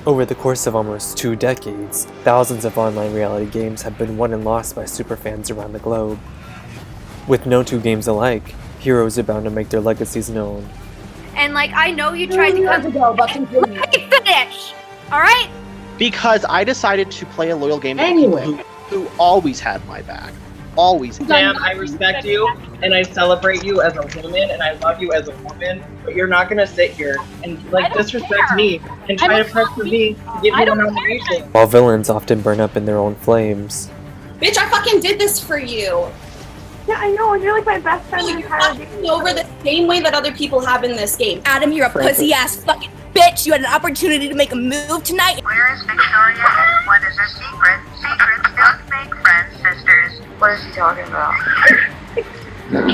Over the course of almost 2 decades, thousands of online reality games have been won and lost by superfans around the globe. With no two games alike, heroes are bound to make their legacies known. And I know you tried to come let me finish, all right? Because I decided to play a loyal game Anyway. who always had my back. Always. Sam, I respect you, and I celebrate you as a woman, and I love you as a woman, but you're not gonna sit here and disrespect me and try to pressure me to give you a nomination. While villains often burn up in their own flames. Bitch, I fucking did this for you. Yeah, I know, and you're my best friend in the entire game. Over the same way that other people have in this game. Adam, you're a pussy-ass fucking bitch. You had an opportunity to make a move tonight. Where is Victoria and what is a secret? Secrets don't make friends, sisters. What is he talking about?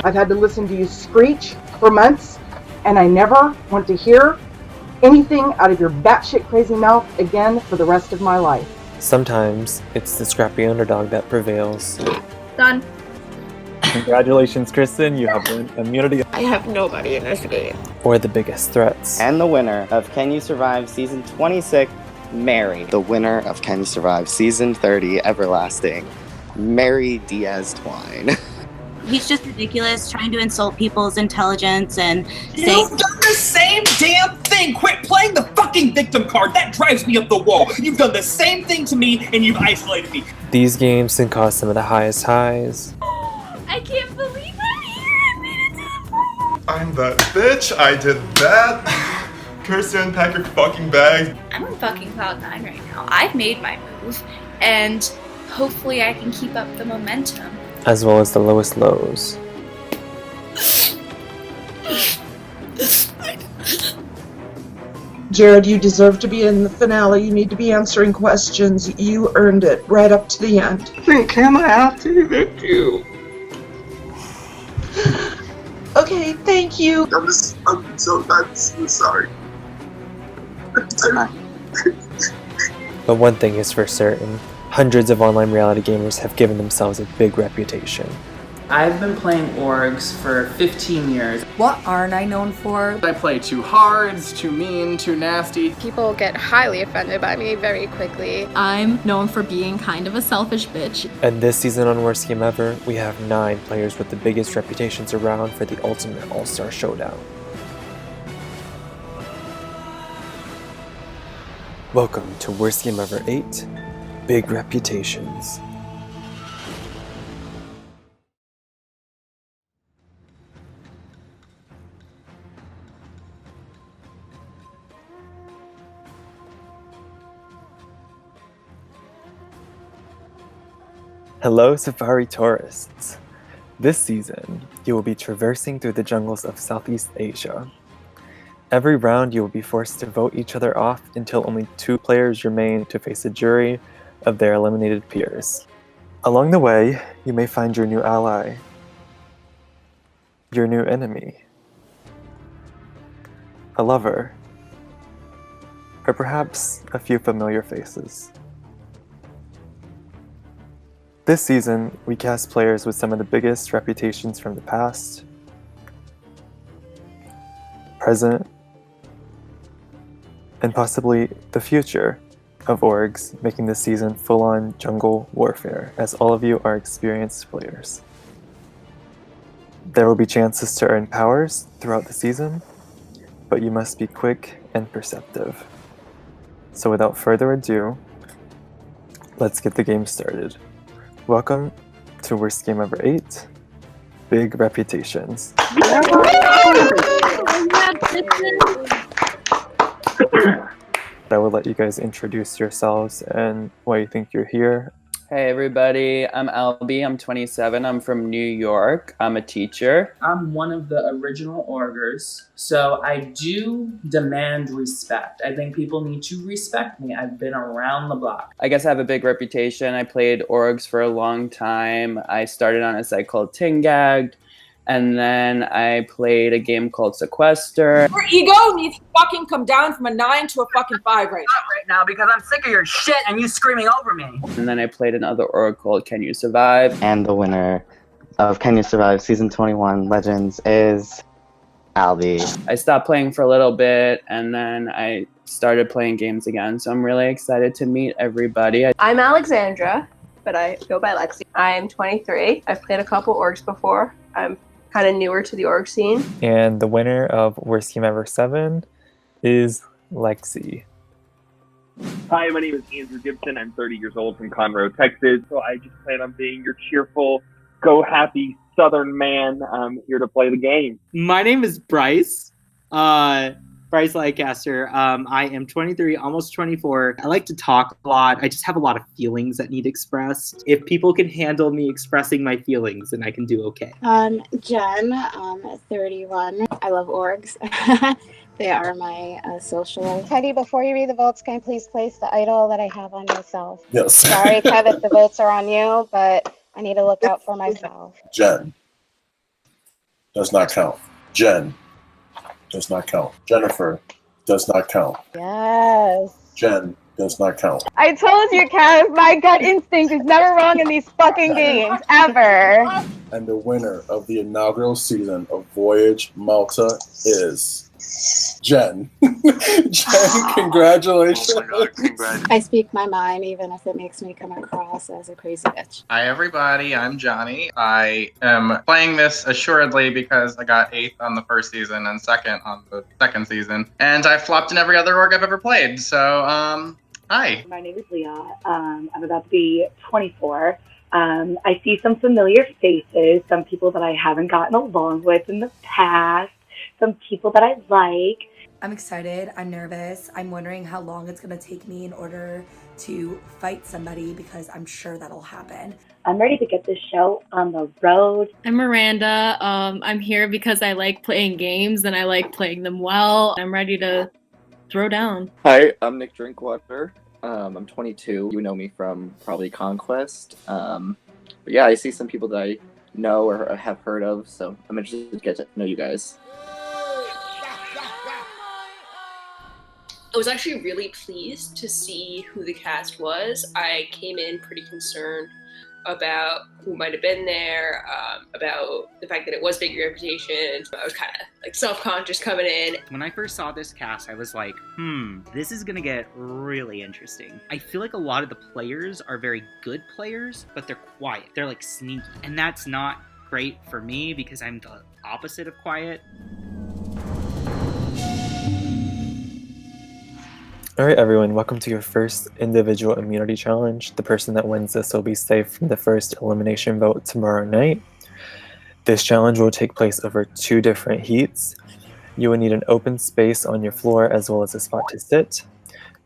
I've had to listen to you screech for months, and I never want to hear anything out of your batshit crazy mouth again for the rest of my life. Sometimes, it's the scrappy underdog that prevails. Done. Congratulations, Kristen, you have won immunity. I have nobody in this game. Or the biggest threats. And the winner of Can You Survive Season 26, Mary. The winner of Can You Survive Season 30, Everlasting, Mary Diaz-Twine. He's just ridiculous, trying to insult people's intelligence and say— You've done the same damn thing! Quit playing the fucking victim card! That drives me up the wall! You've done the same thing to me, and you've isolated me! These games can cause some of the highest highs. I can't believe I'm here. I made it to the final. I'm that bitch, I did that. Kirsten, pack your fucking bag. I'm on fucking cloud 9 right now. I've made my move, and hopefully I can keep up the momentum. As well as the lowest lows. Jared, you deserve to be in the finale. You need to be answering questions. You earned it right up to the end. Can I have to evict you? Okay, thank you. I'm so sorry. But one thing is for certain, hundreds of online reality gamers have given themselves a big reputation. I've been playing orgs for 15 years. What aren't I known for? I play too hard, too mean, too nasty. People get highly offended by me very quickly. I'm known for being kind of a selfish bitch. And this season on Worst Game Ever, we have 9 players with the biggest reputations around for the ultimate all-star showdown. Welcome to Worst Game Ever 8, Big Reputations. Hello, Safari tourists! This season, you will be traversing through the jungles of Southeast Asia. Every round, you will be forced to vote each other off until only 2 players remain to face a jury of their eliminated peers. Along the way, you may find your new ally, your new enemy, a lover, or perhaps a few familiar faces. This season, we cast players with some of the biggest reputations from the past, present, and possibly the future of orgs, making this season full-on jungle warfare, as all of you are experienced players. There will be chances to earn powers throughout the season, but you must be quick and perceptive. So without further ado, let's get the game started. Welcome to Worst Game Ever 8, Big Reputations. I will let you guys introduce yourselves and why you think you're here. Hey everybody, I'm Albie, I'm 27, I'm from New York, I'm a teacher. I'm one of the original orgers, so I do demand respect. I think people need to respect me. I've been around the block. I guess I have a big reputation. I played orgs for a long time. I started on a site called Tingagged, and then I played a game called Sequester. Your ego needs to fucking come down from a 9 to a fucking 5 right now because I'm sick of your shit and you screaming over me. And then I played another org called Can You Survive? And the winner of Can You Survive Season 21 Legends is Albie. I stopped playing for a little bit and then I started playing games again. So I'm really excited to meet everybody. I'm Alexandra, but I go by Lexi. I'm 23. I've played a couple orgs before. I'm kind of newer to the org scene. And the winner of Worst Game Ever 7 is Lexi. Hi, my name is Andrew Gibson. I'm 30 years old from Conroe, Texas. So I just plan on being your cheerful, go happy Southern man here to play the game. My name is Bryce. Bryce Lancaster. I am 23, almost 24. I like to talk a lot. I just have a lot of feelings that need expressed. If people can handle me expressing my feelings, then I can do okay. Jen, 31. I love orgs. They are my social life. Teddy, before you read the votes, can you please place the idol that I have on myself? Yes. Sorry, Kev, if the votes are on you, but I need to look out for myself. Jen. Does not count. Jen. Does not count. Jennifer. Does not count. Yes. Jen. Does not count. I told you, Kev, my gut instinct is never wrong in these fucking games, ever. And the winner of the inaugural season of Voyage Malta is Jen. Jen, congratulations. Oh my God, congrats. I speak my mind, even if it makes me come across as a crazy bitch. Hi everybody, I'm Johnny. I am playing this assuredly because I got 8th on the first season and 2nd on the second season. And I flopped in every other org I've ever played, so hi. My name is Leah. I'm about to be 24. I see some familiar faces, some people that I haven't gotten along with in the past, some people that I like. I'm excited, I'm nervous, I'm wondering how long it's gonna take me in order to fight somebody because I'm sure that'll happen. I'm ready to get this show on the road. I'm Miranda. I'm here because I like playing games and I like playing them well. I'm ready to throw down. Hi, I'm Nick Drinkwater. I'm 22. You know me from probably Conquest. But yeah, I see some people that I know or have heard of, so I'm interested to get to know you guys. I was actually really pleased to see who the cast was. I came in pretty concerned about who might have been there, about the fact that it was Big Reputation. I was kind of like self-conscious coming in. When I first saw this cast, I was like, this is gonna get really interesting. I feel like a lot of the players are very good players, but they're quiet. They're like sneaky. And that's not great for me because I'm the opposite of quiet. Alright everyone, welcome to your first individual immunity challenge. The person that wins this will be safe from the first elimination vote tomorrow night. This challenge will take place over 2 different heats. You will need an open space on your floor as well as a spot to sit.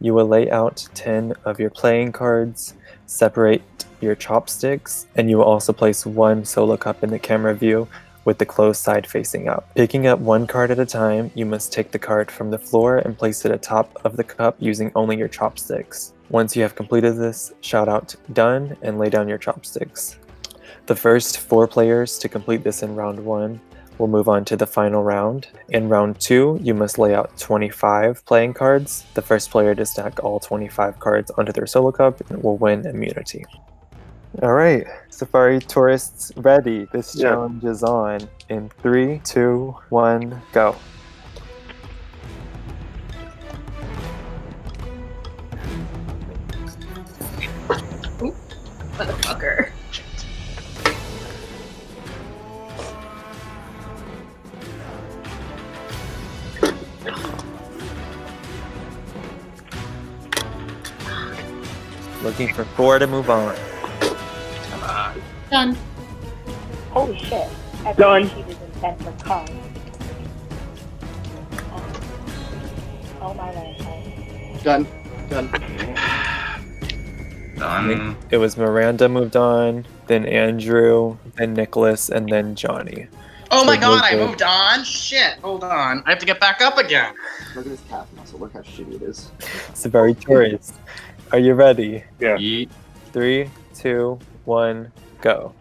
You will lay out 10 of your playing cards, separate your chopsticks, and you will also place 1 solo cup in the camera view with the closed side facing up. Picking up 1 card at a time, you must take the card from the floor and place it atop of the cup using only your chopsticks. Once you have completed this, shout out "done" and lay down your chopsticks. The first 4 players to complete this in round 1 will move on to the final round. In round 2, you must lay out 25 playing cards. The first player to stack all 25 cards onto their solo cup will win immunity. Alright, Safari tourists ready. This challenge is on in 3, 2, 1, go. Ooh, motherfucker. Looking for 4 to move on. Done. Holy shit. Done. Cheated in Center Card. Oh my God. Done. Done. Done. It was Miranda moved on, then Andrew, then Nicholas, and then Johnny. Oh my So god, I moved moved on? Shit, hold on. I have to get back up again. Look at this calf muscle. Look how shitty it is. Safari tourists, are you ready? Yeah. 3, 2, 1, go.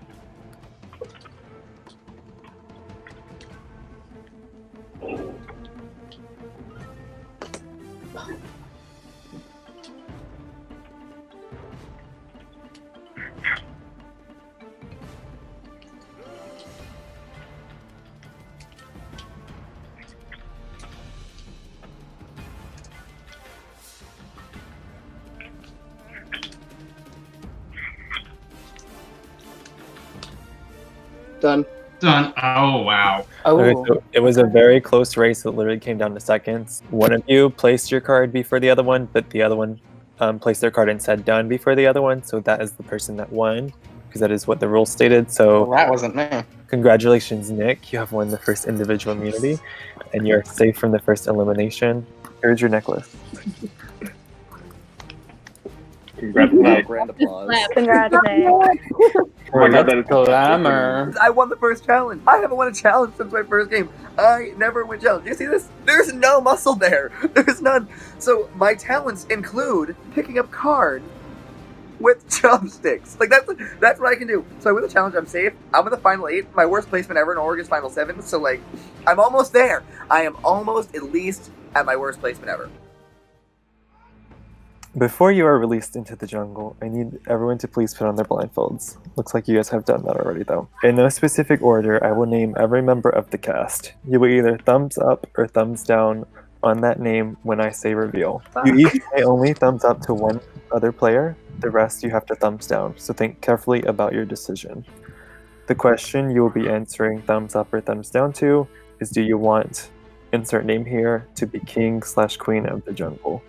Done. Done. Oh, wow. Okay, so it was a very close race that literally came down to seconds. One of you placed your card before the other one, but the other one placed their card and said done before the other one, so that is the person that won, because that is what the rules stated. So Well, that wasn't me. congratulations, Nick. You have won the first individual immunity, and you're safe from the first elimination. Here's your necklace. Congrats. Grand applause. Congrats, Nick. Oh my god, that is glamour. I won the first challenge. I haven't won a challenge since my first game. I never win challenge. You see this? There's no muscle there. There's none. So my talents include picking up cards with chopsticks. Like that's what I can do. So I win the challenge. I'm safe. I'm in the final 8. My worst placement ever in Oregon is final 7. So like, I'm almost there. I am almost at least at my worst placement ever. Before you are released into the jungle, I need everyone to please put on their blindfolds. Looks like you guys have done that already, though. In no specific order, I will name every member of the cast. You will either thumbs up or thumbs down on that name when I say reveal. You each may only thumbs up to one other player. The rest you have to thumbs down, so think carefully about your decision. The question you will be answering thumbs up or thumbs down to is, do you want, insert name here, to be king/queen of the jungle?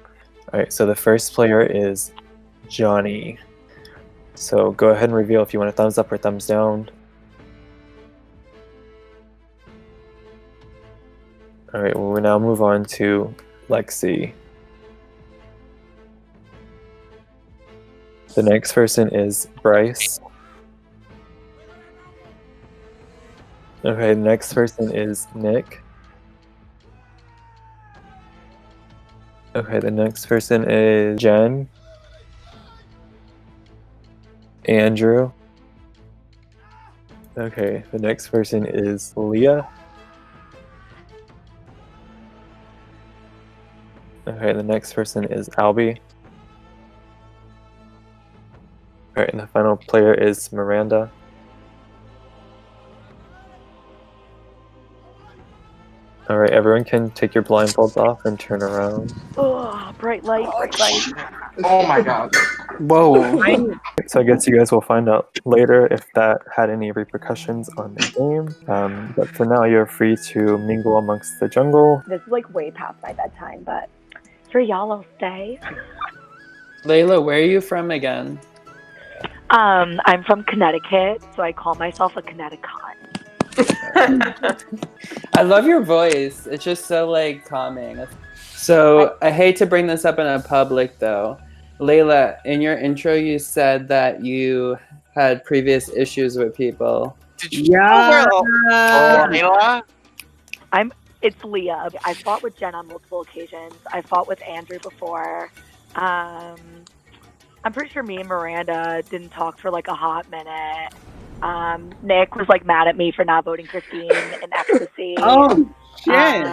Alright, so the first player is Johnny. So go ahead and reveal if you want a thumbs up or thumbs down. Alright, well, we'll now move on to Lexi. The next person is Bryce. Okay, the next person is Nick. Okay, the next person is Jen. Andrew. Okay, the next person is Leah. Okay, the next person is Albie. Alright, and the final player is Miranda. Alright, everyone can take your blindfolds off and turn around. Oh, bright light, bright light. Oh my god. Whoa. So I guess you guys will find out later if that had any repercussions on the game. But for now, you're free to mingle amongst the jungle. This is like way past my bedtime, but for y'all, I'll stay. Layla, where are you from again? I'm from Connecticut, so I call myself a Connecticut. I love your voice. It's just so like calming. So I hate to bring this up in a public though. Layla, in your intro you said that you had previous issues with people. Did you? Yeah. Layla? It's Leah. I fought with Jen on multiple occasions. I fought with Andrew before. I'm pretty sure me and Miranda didn't talk for like a hot minute. Nick was like mad at me for not voting Christine in Ecstasy. Oh shit!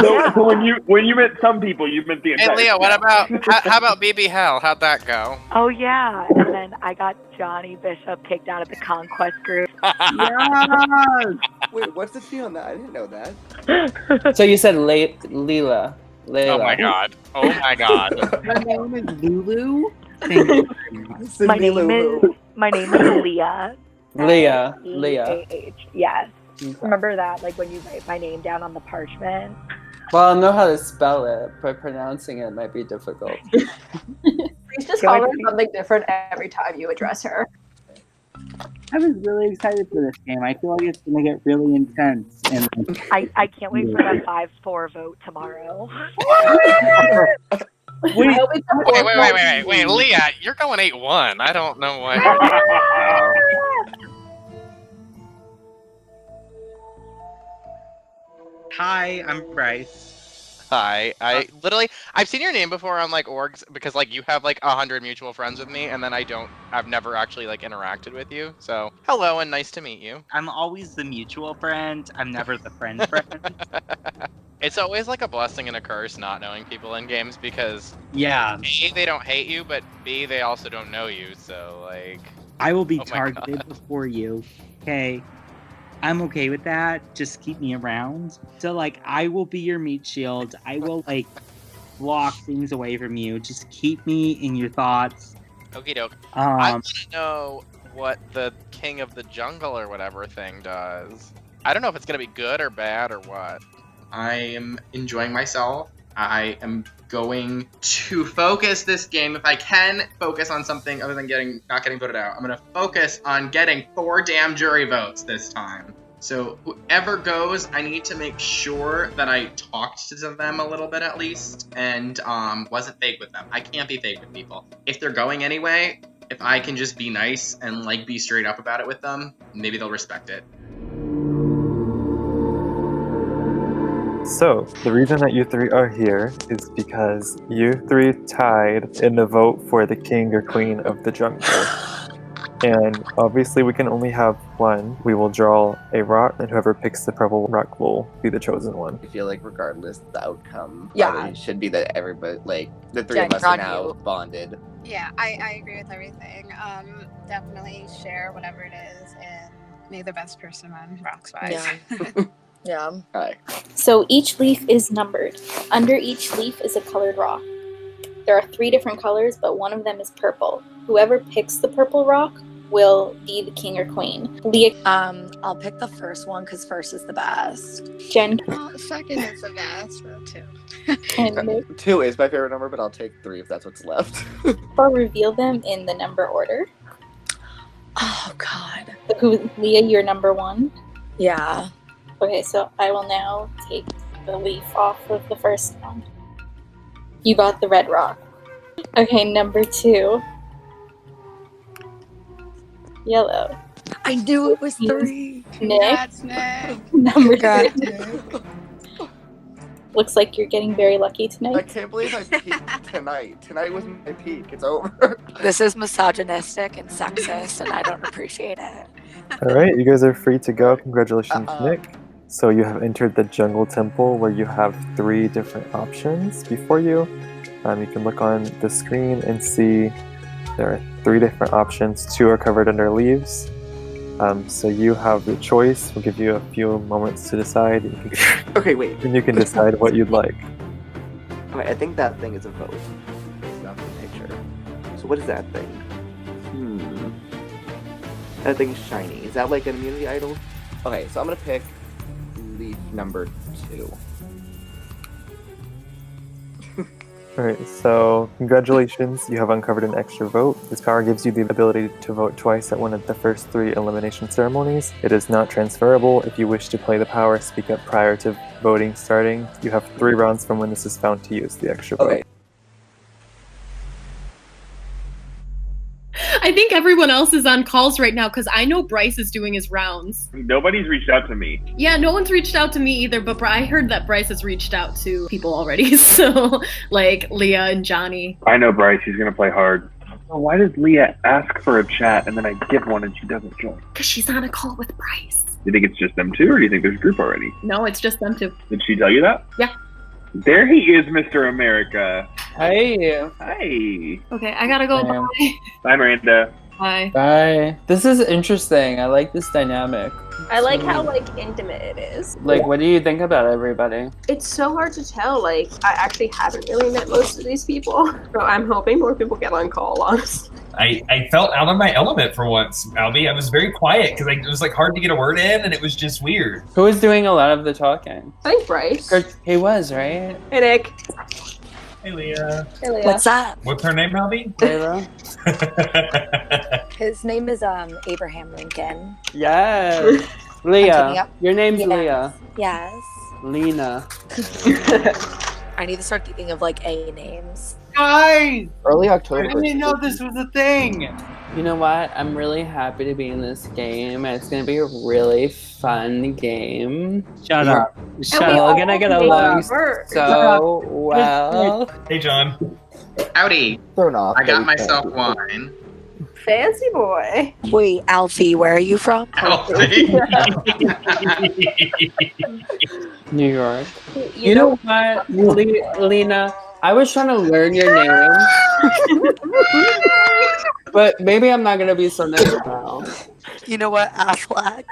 So when you meant some people, you meant the entire. Hey Leah, what about how about BB Hell? How'd that go? Oh yeah, and then I got Johnny Bishop kicked out of the Conquest group. Yes! Wait, what's the tea on that? I didn't know that. So you said Layla. Oh my god. Oh my god. My name is Lulu. My name is Leah. Leah. Leah. Yes. Remember that, like when you write my name down on the parchment? Well, I know how to spell it, but pronouncing it might be difficult. Please just call her something different every time you address her. I was really excited for this game. I feel like it's gonna get really intense. And I can't wait for that 5-4 vote tomorrow. Wait, Leah, you're going 8-1. I don't know what. Hi, I'm Bryce. Hi, I've seen your name before on like orgs because like you have like 100 mutual friends with me, and then I've never actually like interacted with you. So hello and nice to meet you. I'm always the mutual friend. I'm never the friend friend. It's always like a blessing and a curse not knowing people in games because yeah, A, they don't hate you, but B, they also don't know you. So like, I will be oh my targeted God. before you. Okay. I'm okay with that. Just keep me around. So, like, I will be your meat shield. I will, like, block things away from you. Just keep me in your thoughts. Okie doke. Um, I want to know what the King of the Jungle or whatever thing does. I don't know if it's gonna be good or bad or what. I am enjoying myself. I am going to focus this game. If I can focus on something other than not getting voted out, I'm gonna focus on getting 4 damn jury votes this time. So whoever goes, I need to make sure that I talked to them a little bit at least, and wasn't fake with them. I can't be fake with people. If they're going anyway, if I can just be nice and like be straight up about it with them, maybe they'll respect it. So, the reason that you 3 are here is because you 3 tied in the vote for the king or queen of the jungle. And obviously we can only have one. We will draw a rock, and whoever picks the purple rock will be the chosen one. I feel like regardless, the outcome Yeah. should be that everybody, like, the 3 Jen, of us you're are on now mute. bonded. Yeah, I agree with everything. Definitely share whatever it is and may the best person win, rocks wise. Yeah. Hi. So each leaf is numbered. Under each leaf is a colored rock. There are 3 different colors, but one of them is purple. Whoever picks the purple rock will be the king or queen. Leah. I'll pick the first one because first is the best. Jen. Well, second is the best, though, too. And Nick 2 is my favorite number, but I'll take 3 if that's what's left. will reveal them in the number order. Oh, God. So Leah, you're number 1. Yeah. Okay, so I will now take the leaf off of the first one. You got the red rock. Okay, number 2. Yellow. I knew it was 3. Nick. Congrats, Nick. Number Congrats, 3. Looks like you're getting very lucky I tonight. can't believe I peaked tonight. Tonight was my peak. It's over. This is misogynistic and sexist, and I don't appreciate it. Alright, you guys are free to go. Congratulations, Nick. So you have entered the jungle temple where you have 3 different options before you. You can look on the screen and see there are 3 different options. 2 are covered under leaves. So you have the choice. We'll give you a few moments to decide. Okay, wait. And you can decide what you'd like. Okay, I think that thing is a vote. It's not the picture. So what is that thing? That thing's shiny. Is that like an immunity idol? Okay, so I'm gonna pick leaf number 2. Alright, so congratulations, you have uncovered an extra vote. This power gives you the ability to vote twice at one of the first 3 elimination ceremonies. It is not transferable. If you wish to play the power, speak up prior to voting starting. You have 3 rounds from when this is found to use the extra vote. Okay. I think everyone else is on calls right now because I know Bryce is doing his rounds. Nobody's reached out to me. Yeah, no one's reached out to me either, but I heard that Bryce has reached out to people already. So, like Leah and Johnny. I know Bryce. He's gonna play hard. Why does Leah ask for a chat and then I give one and she doesn't join? Because she's on a call with Bryce. Do you think it's just them 2, or do you think there's a group already? No, it's just them 2. Did she tell you that? Yeah. There he is, Mr. America. Hey. Hi. Okay, I gotta go. Damn. Bye. Bye, Miranda. Bye. Bye. This is interesting. I like this dynamic. I like how like intimate it is. Like, what do you think about everybody? It's so hard to tell. Like, I actually haven't really met most of these people, so I'm hoping more people get on call. Honestly. I felt out of my element for once, Albie. I was very quiet because it was like hard to get a word in, and it was just weird. Who was doing a lot of the talking? I think Bryce. He was, right? Hey, Nick. Hey, Leah. Hey, Leah. What's up? What's her name, Albie? Layla. His name is Abraham Lincoln. Yes. taking Leah. up- Your name's Yes. Leah. Yes. Lena. I need to start thinking of like A names. Guys! Early I October. didn't know this was a thing. You know what? I'm really happy to be in this game. It's gonna be a really fun game. Shut up. We're all gonna get along so well. Hey, John. Howdy. Thrown off. I got myself wine. Fancy boy. Wait, Alfie, where are you from? New York. You know what, Lena? I was trying to learn your name, but maybe I'm not gonna be so nice now. You know what, Affleck?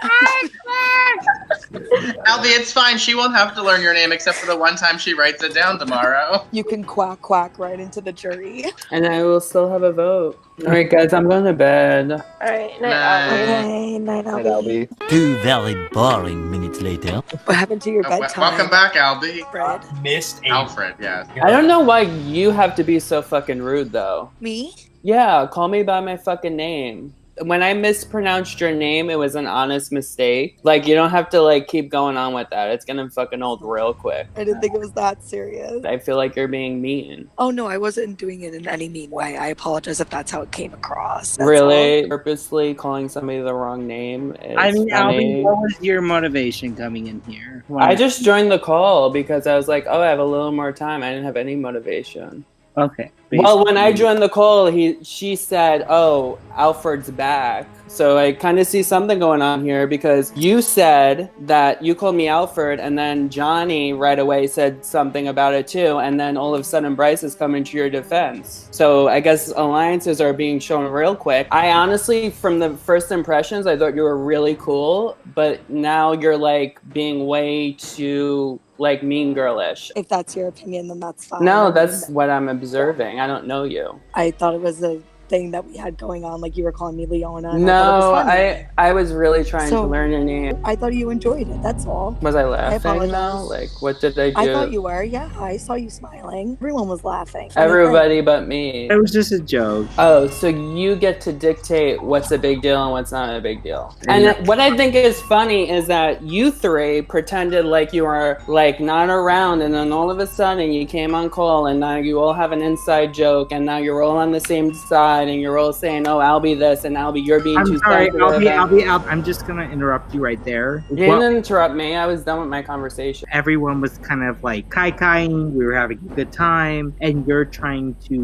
Albie, it's fine. She won't have to learn your name except for the one time she writes it down tomorrow. You can quack right into the jury. And I will still have a vote. All right, guys, I'm going to bed. All right, Okay, night, Albie. 2 very boring minutes later. What happened to your bedtime? Welcome back, Albie. Fred. Missed Alfred, yes. I don't know why you have to be so fucking rude, though. Me? Yeah, call me by my fucking name. When I mispronounced your name, it was an honest mistake. Like, you don't have to, like, keep going on with that. It's gonna fucking old real quick. I didn't think it was that serious. I feel like you're being mean. Oh no, I wasn't doing it in any mean way. I apologize if that's how it came across. That's Really? all. Purposely calling somebody the wrong name is I mean, funny. Albie, what was your motivation coming in here? I just joined the call because I was like, oh, I have a little more time. I didn't have any motivation. Okay. Well, when I joined the call, she said, oh, Alfred's back. So I kind of see something going on here because you said that you called me Alfred and then Johnny right away said something about it too. And then all of a sudden Bryce is coming to your defense. So I guess alliances are being shown real quick. I honestly, from the first impressions, I thought you were really cool, but now you're like being way too like mean girlish. If that's your opinion, then that's fine. No, that's what I'm observing. I don't know you. I thought it was a thing that we had going on, like you were calling me Leona. And No, I thought it was funny. I was really trying to So- learn your name. I thought you enjoyed it. That's all. Was I laughing apologize. though? Like, what did I do? I thought you were. Yeah, I saw you smiling. Everyone was laughing. Everybody but me. It was just a joke. Oh, so you get to dictate what's a big deal and what's not a big deal. And what I think is funny is that you three pretended like you were like not around, and then all of a sudden you came on call, and now you all have an inside joke, and now you're all on the same side, and you're all saying, "Oh, Albie this," and Albie you're being I'm too sorry, sensitive. Albie, I'm just gonna interrupt you right there. You didn't interrupt me. I was done with my conversation. Everyone was kind of like kai-kaiing. We were having a good time, and you're trying to.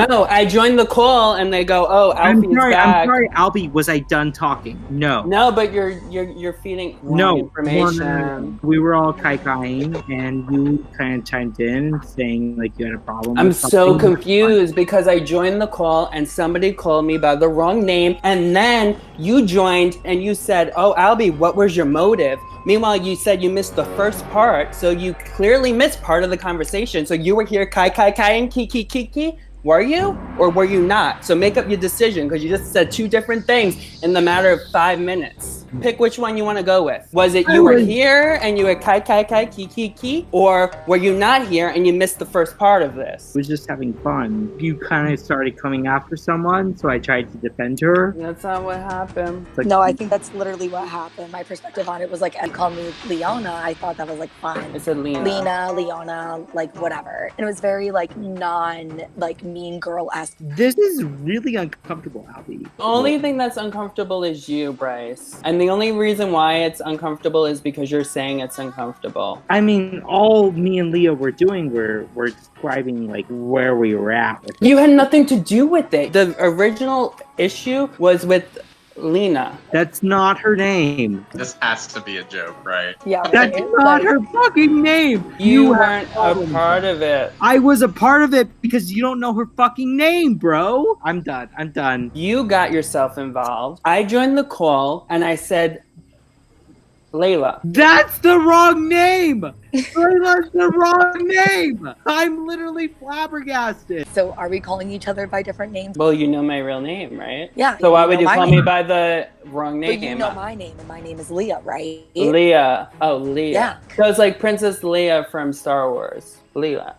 No, I joined the call, and they go, "Oh, Alfie's back." I'm sorry, Albie. Was I done talking? No. No, but you're feeding wrong information. No. We were all kai-kaiing, and you kind of chimed in saying like you had a problem. I'm with so something. confused because I joined the call and somebody called me by the wrong name, and then you joined and you said, "Oh, Albie, what was your motive?" Meanwhile, you said you missed the first part, so you clearly missed part of the conversation. So you were here Kaikaikai-Kikiki? Were you? Or were you not? So make up your decision, because you just said two different things in the matter of 5 minutes. Pick which one you want to go with. Was it you were here and you were Kaikaikai-Kikiki? Or were you not here and you missed the first part of this? I was just having fun. You kind of started coming after someone, so I tried to defend her. That's not what happened. No, I think that's literally what happened. My perspective on it was like, you called me Leona. I thought that was like fine. I said Lena. Leona, like whatever. And it was very like like mean girl-esque. This is really uncomfortable, Albie. The only thing that's uncomfortable is you, Bryce. And the only reason why it's uncomfortable is because you're saying it's uncomfortable. I mean, all me and Leah were doing were describing like where we were at. You had nothing to do with it. The original issue was with Lena. That's not her name. This has to be a joke, right? Yeah. That's not her fucking name. You weren't a part of it. I was a part of it because you don't know her fucking name, bro. I'm done. You got yourself involved. I joined the call and I said, Layla. That's the wrong name. Layla's the wrong name. I'm literally flabbergasted. So are we calling each other by different names? Well, you know my real name, right? Yeah. So why would you know my call me name. by the wrong name? But you know my name, and my name is Leah, right? Leah. Oh, Leah. Yeah. So it's like Princess Leia from Star Wars. Leah.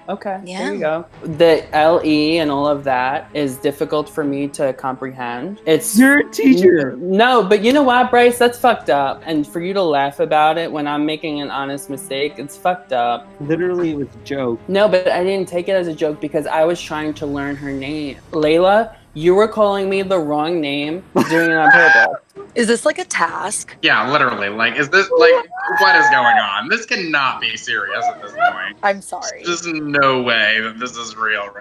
Okay, there you go. The LE and all of that is difficult for me to comprehend. You're a teacher. No, but you know what, Bryce? That's fucked up. And for you to laugh about it when I'm making an honest mistake, it's fucked up. Literally, it was a joke. No, but I didn't take it as a joke because I was trying to learn her name. Layla, you were calling me the wrong name, doing it on purpose. Is this like a task? Yeah, literally. Like, is this like what is going on? This cannot be serious at this point. I'm sorry. There's no way that this is real.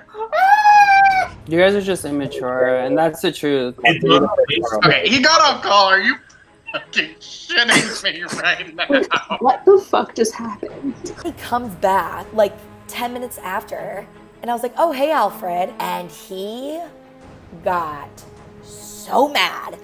You guys are just immature, and that's the truth. Okay, he got off call. Are you fucking shitting me right now? What the fuck just happened? He comes back like 10 minutes after, and I was like, oh, hey, Alfred. And he got so mad.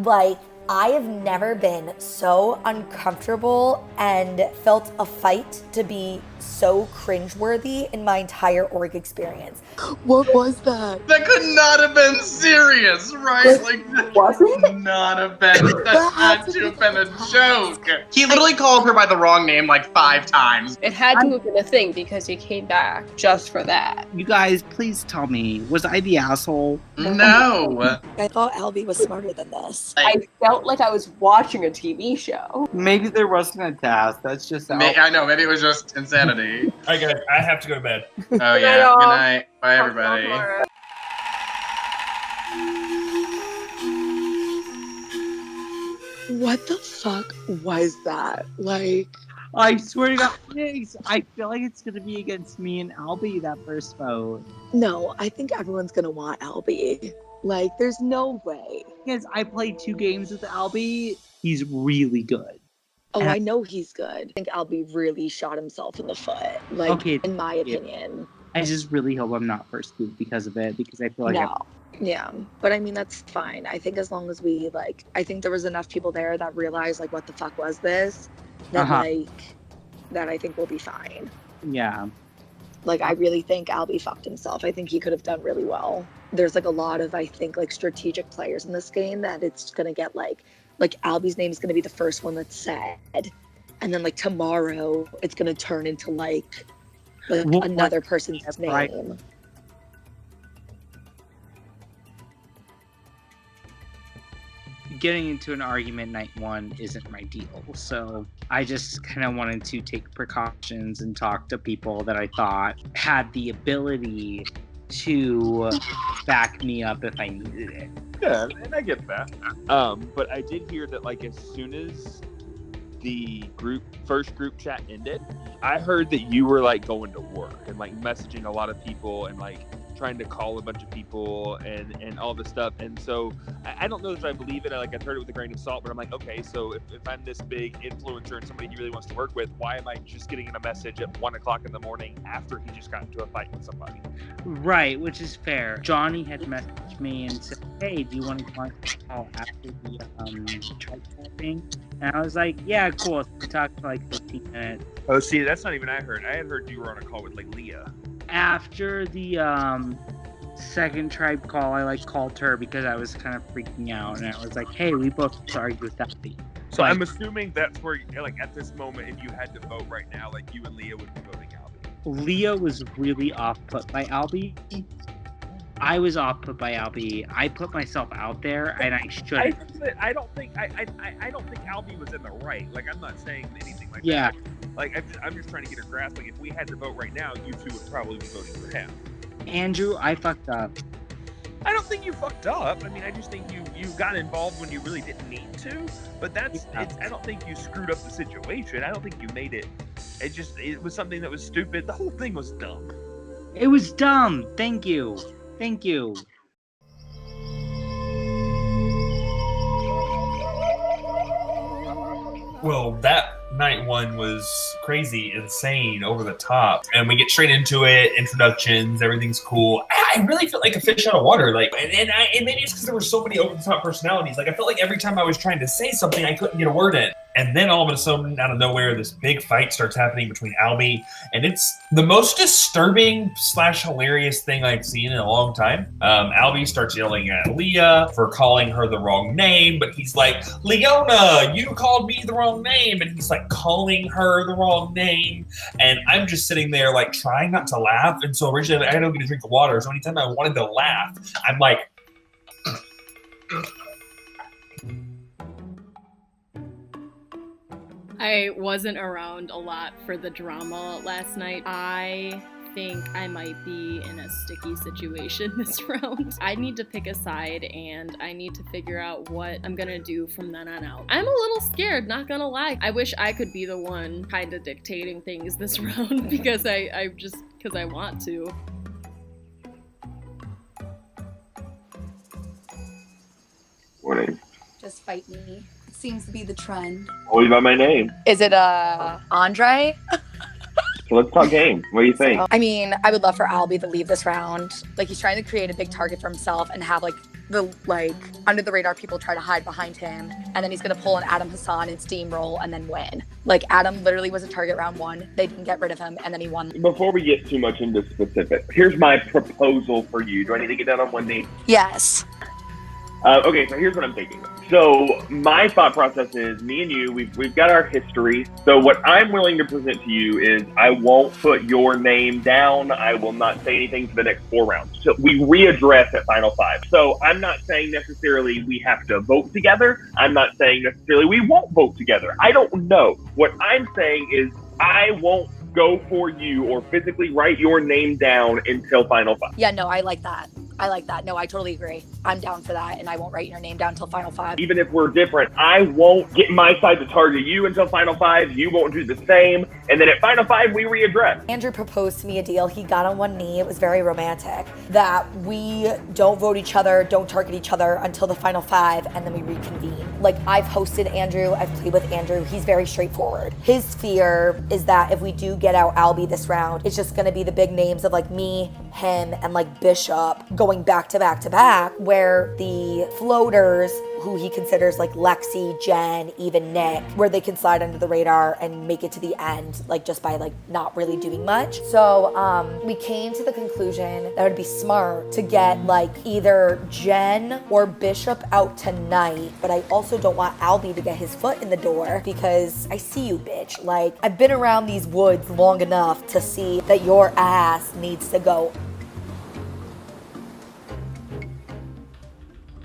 Like, I have never been so uncomfortable and felt a fight to be so cringeworthy in my entire org experience. What was that? That could not have been serious, right? Like, that could not have been. That had to have been a joke. He literally called her by the wrong name like 5 times. It had to have been a thing because he came back just for that. You guys, please tell me, was I the asshole? No. I thought Albie was smarter than this. I felt like I was watching a TV show. Maybe there wasn't a task. That's just I know, maybe it was just insanity. All right, guys, I have to go to bed. Oh, yeah. Good night. Bye, everybody. What the fuck was that? Like, I swear to God, Pigs, I feel like it's gonna be against me and Albie that first vote. no, I think everyone's gonna want Albie. Like, there's no way. Because I played 2 games with Albie. He's really good. Oh, I know he's good. I think Albie really shot himself in the foot. Like, Okay, in my opinion. I just really hope I'm not first boot because of it, because I feel like No. Yeah, but I mean, that's fine. I think as long as we, like, I think there was enough people there that realized, like, what the fuck was this? That, that I think we'll be fine. Yeah. Like, I really think Albie fucked himself. I think he could have done really well. There's, like, a lot of, I think, like, strategic players in this game that it's going to get, like Albie's name is going to be the first one that's said. And then, like, tomorrow, it's going to turn into, like another person's name. Right. Getting into an argument night 1 isn't my deal, so I just kind of wanted to take precautions and talk to people that I thought had the ability to back me up if I needed it. Yeah, and I get that. But I did hear that, like, as soon as the first group chat ended, I heard that you were, like, going to work and, like, messaging a lot of people and, like, trying to call a bunch of people and all this stuff. And so I don't know if I believe it. I've heard it with a grain of salt, but I'm like, okay, so if I'm this big influencer and somebody he really wants to work with, why am I just getting a message at 1:00 in the morning after he just got into a fight with somebody? Right, which is fair. Johnny had messaged me and said, hey, do you want to call after the tribe thing? And I was like, yeah, cool. So we talked for like 15 minutes. Oh, see, that's not even I heard. I had heard you were on a call with, like, Leah. After the second tribe call, I like called her because I was kind of freaking out, and I was like, hey, we both argued with that. So I'm assuming that's where, like, at this moment, if you had to vote right now, like, you and Leah would be voting Albie. Leah was really off-put by Albie. I was off-put by Albie. I put myself out there, and I should. I don't think Albie was in the right. Like, I'm not saying anything like Yeah. that. Like, I'm just trying to get a grasp. Like, if we had to vote right now, you two would probably be voting for him. Andrew, I fucked up. I don't think you fucked up. I mean, I just think you got involved when you really didn't need to. But I don't think you screwed up the situation. I don't think you made it. It was something that was stupid. The whole thing was dumb. It was dumb. Thank you. Thank you. Well, that night 1 was crazy, insane, over the top. And we get straight into it, introductions, everything's cool. I really felt like a fish out of water. Like, and maybe it's because there were so many over-the-top personalities. Like, I felt like every time I was trying to say something, I couldn't get a word in. And then all of a sudden, out of nowhere, this big fight starts happening between Albie. And it's the most disturbing / hilarious thing I've seen in a long time. Albie starts yelling at Leah for calling her the wrong name. But he's like, Leona, you called me the wrong name. And he's like calling her the wrong name. And I'm just sitting there like trying not to laugh. And so originally I had to get a drink of water. So anytime I wanted to laugh, I'm like... I wasn't around a lot for the drama last night. I think I might be in a sticky situation this round. I need to pick a side and I need to figure out what I'm gonna do from then on out. I'm a little scared, not gonna lie. I wish I could be the one kind of dictating things this round because I want to. Morning. Just fight me. Seems to be the trend. Always by my name. Is it Andre? So let's talk game. What do you think? I mean, I would love for Albie to leave this round. Like, he's trying to create a big target for himself and have like the like under the radar people try to hide behind him, and then he's gonna pull an Adam Hassan and steamroll and then win. Like Adam literally was a target round 1. They didn't get rid of him, and then he won. Before we get too much into specifics, here's my proposal for you. Do I need to get that on one knee? Yes. Okay, so here's what I'm thinking. So my thought process is, me and you, we've got our history. So what I'm willing to present to you is, I won't put your name down. I will not say anything for the next 4 rounds. So we readdress at Final 5. So I'm not saying necessarily we have to vote together. I'm not saying necessarily we won't vote together. I don't know. What I'm saying is, I won't go for you or physically write your name down until Final 5. Yeah, no, I like that. No, I totally agree. I'm down for that, and I won't write your name down until Final 5. Even if we're different, I won't get my side to target you until Final 5. You won't do the same. And then at Final 5, we readdress. Andrew proposed to me a deal. He got on one knee. It was very romantic. That we don't vote each other, don't target each other until the Final 5, and then we reconvene. Like, I've hosted Andrew. I've played with Andrew. He's very straightforward. His fear is that if we do get out Albie this round, it's just going to be the big names of like me, him, and like Bishop going back to back to back, where the floaters, who he considers like Lexi, Jen, even Nick, where they can slide under the radar and make it to the end, like just by like not really doing much. So we came to the conclusion that it would be smart to get like either Jen or Bishop out tonight, but I also don't want Albie to get his foot in the door, because I see you, bitch. Like, I've been around these woods long enough to see that your ass needs to go.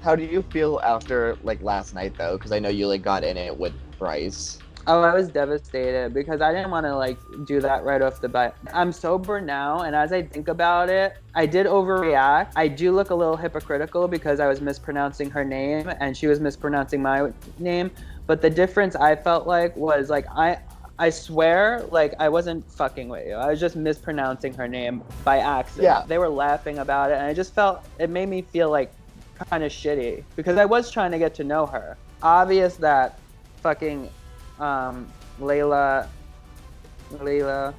How do you feel after like last night though? Because I know you like got in it with Bryce. Oh, I was devastated because I didn't want to like do that right off the bat. I'm sober now, and as I think about it, I did overreact. I do look a little hypocritical because I was mispronouncing her name and she was mispronouncing my name. But the difference I felt like was like I swear, like, I wasn't fucking with you. I was just mispronouncing her name by accident. Yeah. They were laughing about it, and I just felt, it made me feel like kind of shitty because I was trying to get to know her. Obvious that fucking Leah, Leah,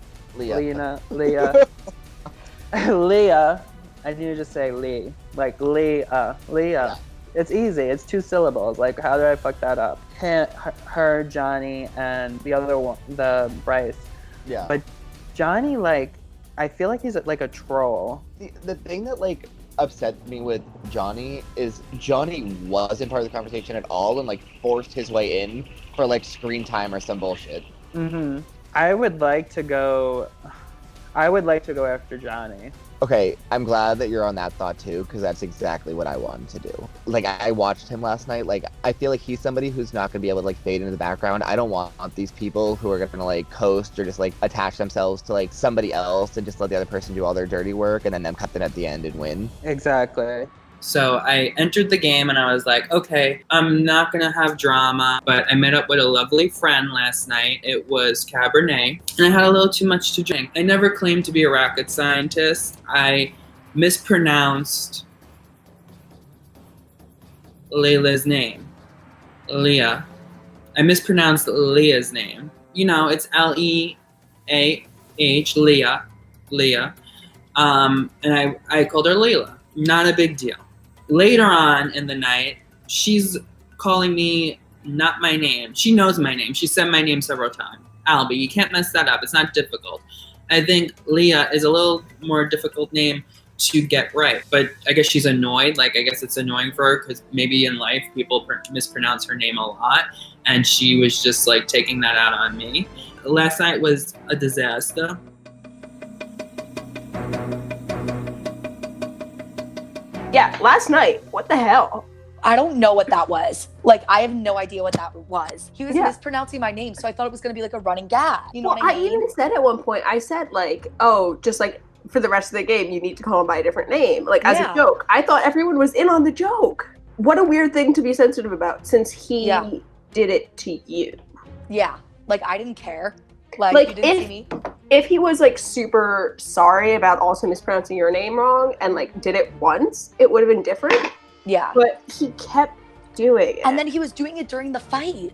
I need to just say Lee, like Leah. Yeah. It's easy. It's 2 syllables. Like, how did I fuck that up? Her, Johnny, and the other one, the Bryce. Yeah. But Johnny, like, I feel like he's like a troll. The thing that like upset me with Johnny is Johnny wasn't part of the conversation at all and like forced his way in for like screen time or some bullshit. Mm-hmm. I would like to go after Johnny. Okay, I'm glad that you're on that thought too, because that's exactly what I wanted to do. Like, I watched him last night. Like, I feel like he's somebody who's not going to be able to like fade into the background. I don't want these people who are going to like coast or just like attach themselves to like somebody else and just let the other person do all their dirty work and then them cut them at the end and win. Exactly. So I entered the game and I was like, okay, I'm not going to have drama, but I met up with a lovely friend last night. It was Cabernet, and I had a little too much to drink. I never claimed to be a rocket scientist. I mispronounced Layla's name. Leah. I mispronounced Leah's name. You know, it's Leah, Leah. And I called her Layla. Not a big deal. Later on in the night, she's calling me not my name. She knows my name. She said my name several times. Albie, you can't mess that up. It's not difficult. I think Leah is a little more difficult name to get right. But I guess she's annoyed. Like, I guess it's annoying for her because maybe in life people mispronounce her name a lot. And she was just like taking that out on me. Last night was a disaster. Yeah, last night. What the hell? I don't know what that was. Like, I have no idea what that was. He was mispronouncing my name, so I thought it was going to be like a running gag. You know what I mean? I even said at one point, I said like, oh, just like for the rest of the game, you need to call him by a different name, like as a joke. I thought everyone was in on the joke. What a weird thing to be sensitive about since he did it to you. Yeah, like I didn't care. Like you didn't see me. If he was like super sorry about also mispronouncing your name wrong and like did it once, it would have been different. Yeah. But he kept doing it. And then he was doing it during the fight.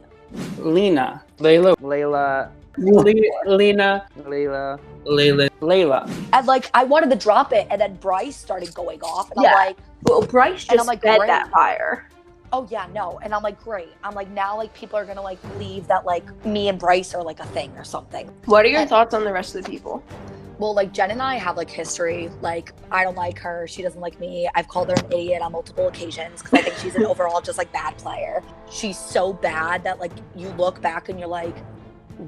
Lena. Layla. Layla. Lena. Layla. Layla. And like I wanted to drop it, and then Bryce started going off, and Yeah. I'm like, Well, Bryce and just I'm like, fed great. that fire. Oh yeah, no. And I'm like, great. I'm like, now like people are gonna like believe that like me and Bryce are like a thing or something. What are your thoughts on the rest of the people? Well, like Jen and I have like history. Like I don't like her. She doesn't like me. I've called her an idiot on multiple occasions because I think she's an overall just like bad player. She's so bad that like you look back and you're like,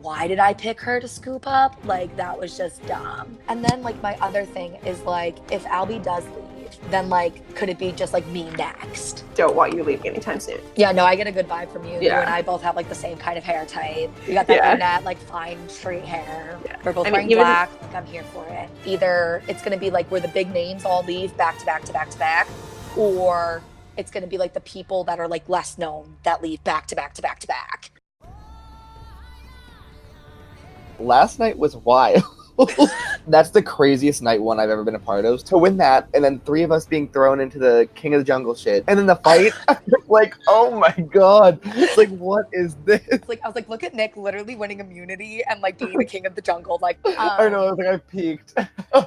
why did I pick her to scoop up? Like that was just dumb. And then like my other thing is like if Albie does leave, then like could it be just like me next? Don't want you leaving anytime soon. Yeah, no, I get a good vibe from you. Yeah. You and I both have like the same kind of hair type. You got that brunette, like fine straight hair. Yeah. We're both I mean, wearing even- black. Like I'm here for it. Either it's gonna be like where the big names all leave back to back to back to back, or it's gonna be like the people that are like less known that leave back to back to back to back. Last night was wild. That's the craziest night one I've ever been a part of. To win that, and then 3 of us being thrown into the King of the Jungle shit, and then the fight, like, oh my god, it's like, what is this? Like I was like, look at Nick literally winning immunity and like being the king of the jungle. Like I know, I was like, I peaked.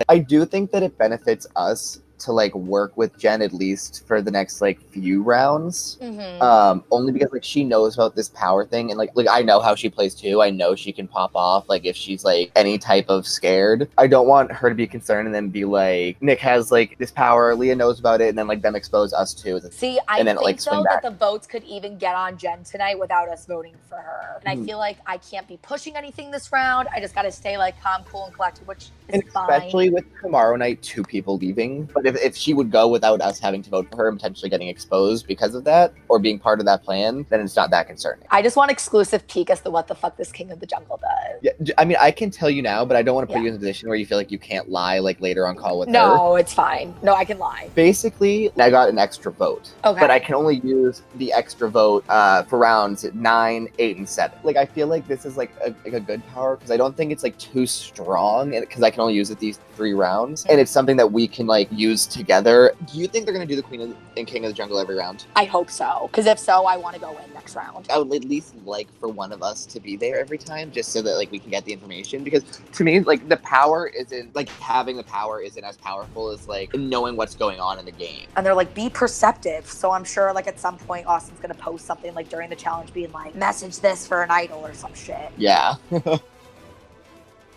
I do think that it benefits us to like work with Jen at least for the next like few rounds. Only because like she knows about this power thing, and like I know how she plays too. I know she can pop off like if she's like any type of scared. I don't want her to be concerned and then be like, Nick has like this power, Leah knows about it, and then like them expose us too. See, I and then, think like, swing though back. that the votes could even get on Jen tonight without us voting for her. And I Mhm. feel like I can't be pushing anything this round. I just got to stay like calm, cool, and collected, which is And fine. especially with tomorrow night 2 people leaving. But if she would go without us having to vote for her and potentially getting exposed because of that, or being part of that plan, then it's not that concerning. I just want exclusive peek as to what the fuck this King of the Jungle does. Yeah, I mean, I can tell you now, but I don't want to put Yeah. you in a position where you feel like you can't lie like later on call with her. No, it's fine. No, I can lie. Basically, I got an extra vote. Okay. But I can only use the extra vote for rounds 9, 8, and 7. Like, I feel like this is like a good power because I don't think it's like too strong because I can only use it these 3 rounds. And it's something that we can like use together. Do you think they're going to do the Queen and King of the Jungle every round? I hope so. Because if so, I want to go in next round. I would at least like for one of us to be there every time just so that like we can get the information, because to me like the power isn't like having the power isn't as powerful as like knowing what's going on in the game. And they're like, be perceptive. So I'm sure like at some point Austin's going to post something like during the challenge being like, message this for an idol or some shit. Yeah.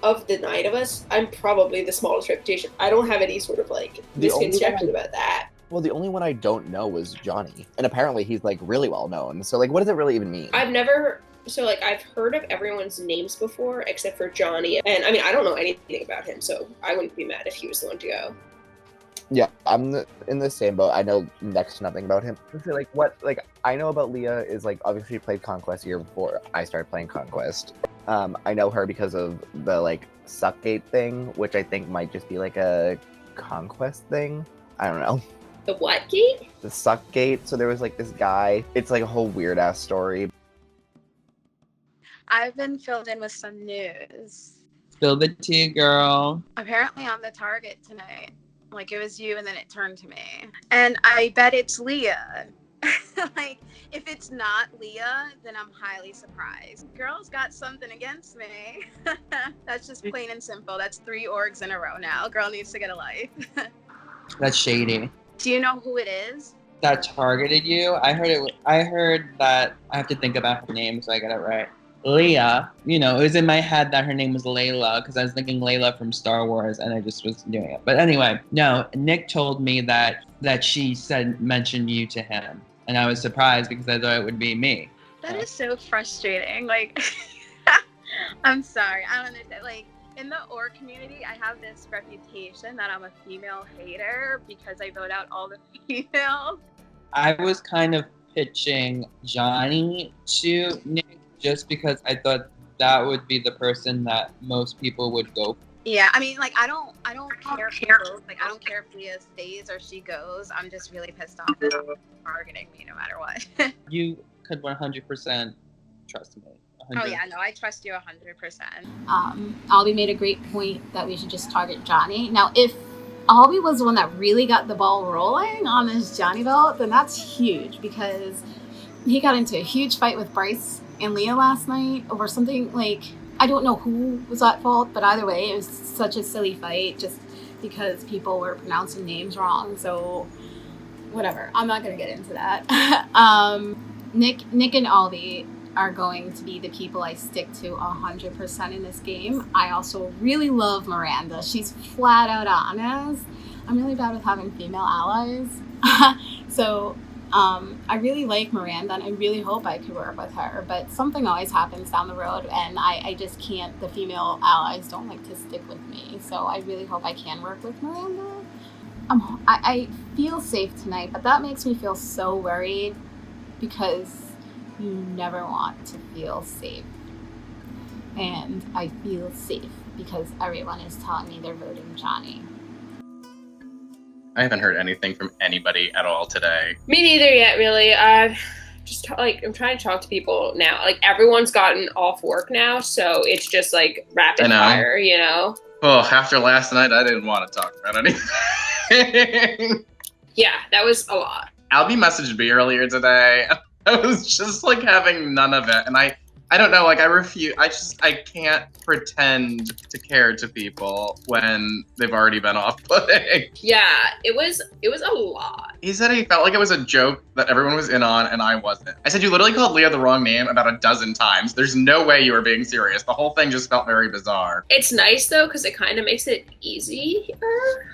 Of the 9 of us, I'm probably the smallest reputation. I don't have any sort of like The only misconception one- about that. Well, the only one I don't know was Johnny, and apparently he's like really well known. So like, what does it really even mean? I've never, so like I've heard of everyone's names before except for Johnny, and I mean I don't know anything about him, so I wouldn't be mad if he was the one to go. Yeah, I'm in the same boat. I know next to nothing about him. So, like what like I know about Leah is like obviously she played Conquest a year before I started playing Conquest. I know her because of the like Suckgate thing, which I think might just be like a Conquest thing. I don't know. The what gate? The Suckgate. So there was like this guy. It's like a whole weird ass story. I've been filled in with some news. Spill the tea, girl. Apparently I'm the target tonight. Like it was you and then it turned to me. And I bet it's Leah. Like if it's not Leah, then I'm highly surprised. Girl's got something against me. That's just plain and simple. That's 3 orgs in a row now. Girl needs to get a life. That's shady. Do you know who it is? That targeted you? I heard that I have to think about her name so I get it right. Leah, you know, it was in my head that her name was Layla because I was thinking Layla from Star Wars and I just was doing it. But anyway, no, Nick told me that she mentioned you to him. And I was surprised because I thought it would be me. That is so frustrating. Like, I'm sorry. I don't understand. Like, in the org community, I have this reputation that I'm a female hater because I vote out all the females. I was kind of pitching Johnny to Nick just because I thought that would be the person that most people would go for. Yeah, I mean, like, I don't care if she goes. Like, I don't care if Leah stays or she goes. I'm just really pissed off that they're targeting me no matter what. You could 100% trust me. 100. Oh, yeah, no, I trust you 100%. Albie made a great point that we should just target Johnny. Now, if Albie was the one that really got the ball rolling on this Johnny vote, then that's huge because he got into a huge fight with Bryce and Leah last night over something, like, I don't know who was at fault, but either way, it was such a silly fight just because people were pronouncing names wrong. So, whatever. I'm not going to get into that. Nick and Aldi are going to be the people I stick to 100% in this game. I also really love Miranda. She's flat out honest. I'm really bad with having female allies. So I really like Miranda, and I really hope I could work with her, but something always happens down the road, and I just can't. The female allies don't like to stick with me, so I really hope I can work with Miranda. I feel safe tonight, but that makes me feel so worried, because you never want to feel safe. And I feel safe because everyone is telling me they're voting Johnny. I haven't heard anything from anybody at all today. Me neither yet, really. Just like, I'm trying to talk to people now. Like, everyone's gotten off work now, so it's just like rapid fire, you know? Oh, after last night, I didn't want to talk about anything. Yeah, that was a lot. Albie messaged me earlier today. I was just like having none of it, and I don't know, like I refuse. I can't pretend to care to people when they've already been off-putting. Yeah, it was a lot. He said he felt like it was a joke that everyone was in on and I wasn't. I said, you literally called Leah the wrong name about a dozen times. There's no way you were being serious. The whole thing just felt very bizarre. It's nice though, because it kind of makes it easier.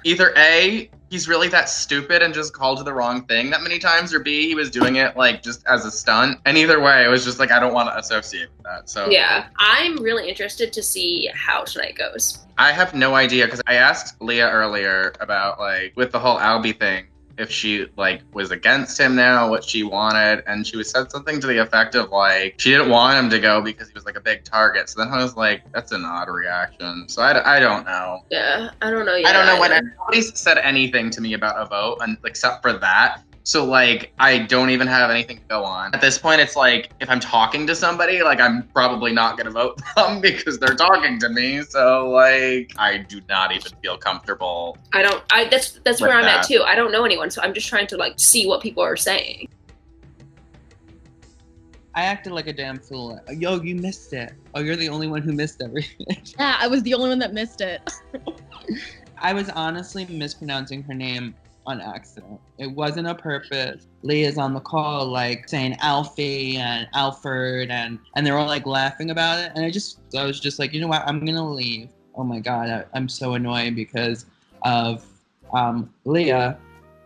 Either A, he's really that stupid and just called to the wrong thing that many times, or B, he was doing it like just as a stunt. And either way, it was just like, I don't want to associate with that. So yeah, I'm really interested to see how tonight goes. I have no idea, because I asked Leah earlier about like with the whole Albie thing, if she like was against him now, what she wanted, and she said something to the effect of like she didn't want him to go because he was like a big target. So then I was like, that's an odd reaction. So I don't know. Yeah, I don't know yet. I don't know when nobody's said anything to me about a vote, and except for that. So like I don't even have anything to go on. At this point, it's like if I'm talking to somebody, like I'm probably not gonna vote them because they're talking to me. So like I do not even feel comfortable. That's where I'm at too. I don't know anyone, so I'm just trying to like see what people are saying. I acted like a damn fool. Yo, you missed it. Oh, you're the only one who missed everything. Yeah, I was the only one that missed it. I was honestly mispronouncing her name on accident. It wasn't a purpose. Leah's on the call like saying Alfie and Alfred, and they're all like laughing about it. And I was just like, you know what? I'm gonna leave. Oh my God, I'm so annoyed because of Leah